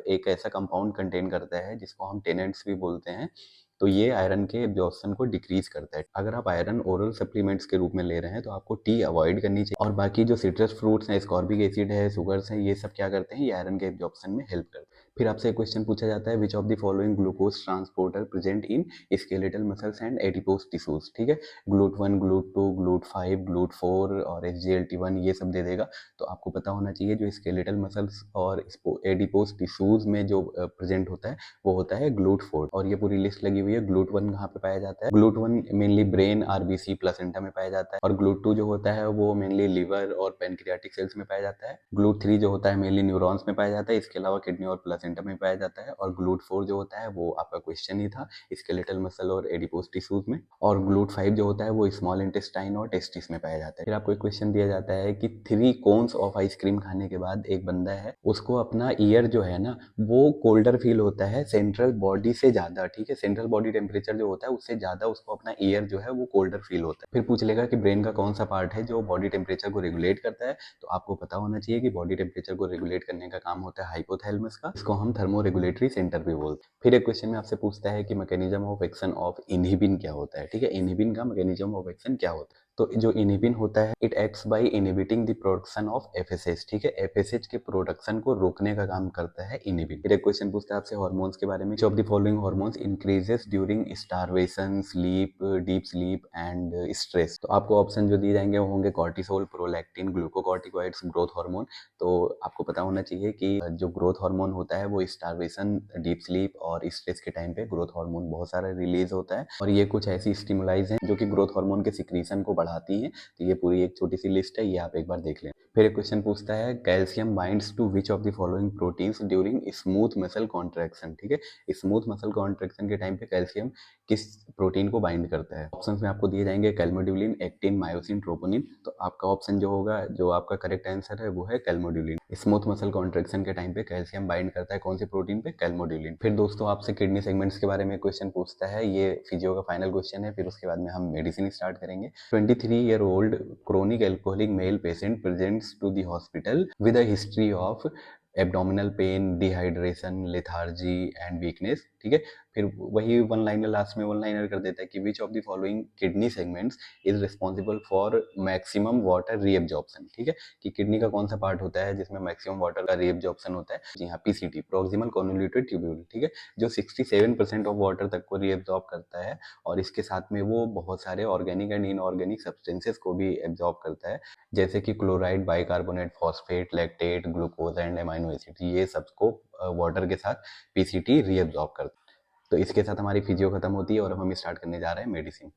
एक ऐसा कंपाउंड कंटेन करता है जिसको हम टेनेंट्स भी बोलते हैं। तो ये आयरन के एब्जॉर्प्शन को डिक्रीज करता है। अगर आप आयरन ओरल सप्लीमेंट्स के रूप में ले रहे हैं तो आपको टी अवॉइड करनी चाहिए। और बाकी जो सिट्रस फ्रूट्स हैं, स्कॉर्बिक एसिड है, शुगर्स हैं, ये सब क्या करते हैं? ये आयरन के एब्जॉर्प्शन में हेल्प करते हैं। फिर आपसे एक क्वेश्चन पूछा जाता है, which of the following glucose transporter present in skeletal muscles and adipose tissues, ठीक है। GLUT1, GLUT2, GLUT5, GLUT4 और SGLT1 ये सब दे देगा। तो आपको पता होना चाहिए जो स्केलेटल मसल्स और एडिपोज टिश्यूज में जो प्रेजेंट होता है वो होता है GLUT4। और ये पूरी लिस्ट लगी हुई है। GLUT1 कहाँ पे पाया जाता है? GLUT1 mainly brain, RBC, placenta में पाया जाता है। और GLUT2 जो होता है वो मेनली लिवर और पेनक्रियाटिक सेल्स में पाया जाता है। GLUT3 जो होता है मेनली न्यूरॉन्स में पाया जाता है, इसके अलावा किडनी और प्लेसेंटा में पाया जाता है। और GLUT4 जो होता है वो आपका क्वेश्चन ही था, स्केलेटल मसल और एडिपोज टिश्यूज में। और GLUT5 जो होता है वो स्मॉल इंटेस्टाइन और टेस्टिस में पाया जाता है। फिर आपको एक क्वेश्चन दिया जाता है कि 3 कोन्स ऑफ आइसक्रीम खाने के बाद एक बंदा है, उसको अपना ईयर जो है ना वो कोल्डर फील होता है सेंट्रल बॉडी से ज्यादा, ठीक है। सेंट्रल बॉडी टेम्परेचर जो होता है उससे ज्यादा उसको अपना ईयर जो है वो कोल्डर फील होता है। फिर पूछ लेगा कि ब्रेन का कौन सा पार्ट है जो बॉडी टेम्परेचर को रेगुलेट करता है। तो आपको पता होना चाहिए कि बॉडी टेम्परेचर को रेगुलेट करने का काम होता है हाइपोथैलेमस का, इसको हम थर्मो रेगुलेटरी सेंटर भी बोलते हैं। फिर एक क्वेश्चन में आपसे पूछता है कि mechanism of action of inhibin क्या होता है, ठीक है। इनहिबिन का मैकेनिज्म ऑफ एक्शन क्या होता है? तो जो इनहिबिन होता है, it acts by inhibiting the production of FSH, ठीक है। एफएसएच के प्रोडक्शन को रोकने का काम करता है इनहिबिन। फिर एक क्वेश्चन पूछता है आपसे हार्मोन्स के बारे में, which of the following hormones increases during starvation, sleep, deep sleep and stress? तो आपको ऑप्शन जो दिए जाएंगे वो होंगे cortisol, prolactin, glucocorticoids, growth hormone. तो आपको पता होना चाहिए कि जो ग्रोथ हार्मोन होता है वो स्टारवेशन, डीप स्लीप और स्ट्रेस के टाइम पे ग्रोथ हार्मोन बहुत सारा रिलीज होता है। और ये कुछ ऐसी स्टिमुलाइज हैं जो कि ग्रोथ हार्मोन के सिक्रीशन को बढ़ाती हैं। तो ये पूरी एक छोटी सी लिस्ट है, ये आप एक बार देख लें। फिर एक क्वेश्चन पूछता है, calcium binds to which of the following proteins during smooth muscle contraction, ठीक है। स्मूथ मसल कॉन्ट्रैक्शन के टाइम पे कैल्शियम किस प्रोटीन को बाइंड करता है? ऑप्शंस में आपको दिए जाएंगे कैल्मोड्यूलिन, एक्टिन, मायोसिन, ट्रोपोनिन। तो आपका ऑप्शन जो होगा, जो आपका करेक्ट आंसर है वो है कैल्मोड्यूलिन। स्मूथ मसल कॉन्ट्रैक्शन के टाइम पे कैल्शियम बाइंड करता है कौन से प्रोटीन पे? कैल्मोड्यूलिन। फिर दोस्तों आपसे किडनी सेगमेंट्स के बारे में क्वेश्चन पूछता है, ये फिजियो का फाइनल क्वेश्चन है, फिर उसके बाद में हम मेडिसिन स्टार्ट करेंगे। 23-year-old chronic alcoholic male patient presents to the hospital with a history of abdominal pain, dehydration, lethargy and weakness, ठीक है। फिर वही वन लाइनर लास्ट में वन लाइनर कर देता है कि which of the following kidney segments is responsible for maximum water reabsorption, ठीक है। कि किडनी का कौन सा पार्ट होता है जिसमें मैक्सिमम वाटर का रीअब्जॉर्प्शन होता है? जी हाँ, पीसीटी, प्रोक्सिमल कॉन्वोल्यूटेड ट्यूब्यूल, ठीक है। जो 67% ऑफ वाटर तक को रीअब्जॉर्ब करता है और इसके साथ में वो बहुत सारे ऑर्गेनिक एंड इनऑर्गेनिक सब्सटेंसेस को भी एब्जॉर्ब करता है, जैसे कि chloride, bicarbonate, phosphate, lactate, glucose and amino acid, ये सबको वाटर के साथ पीसीटी रीअब्जॉर्ब करता है। तो इसके साथ हमारी फिजियो खत्म होती है और अब हम स्टार्ट करने जा रहे हैं मेडिसिन।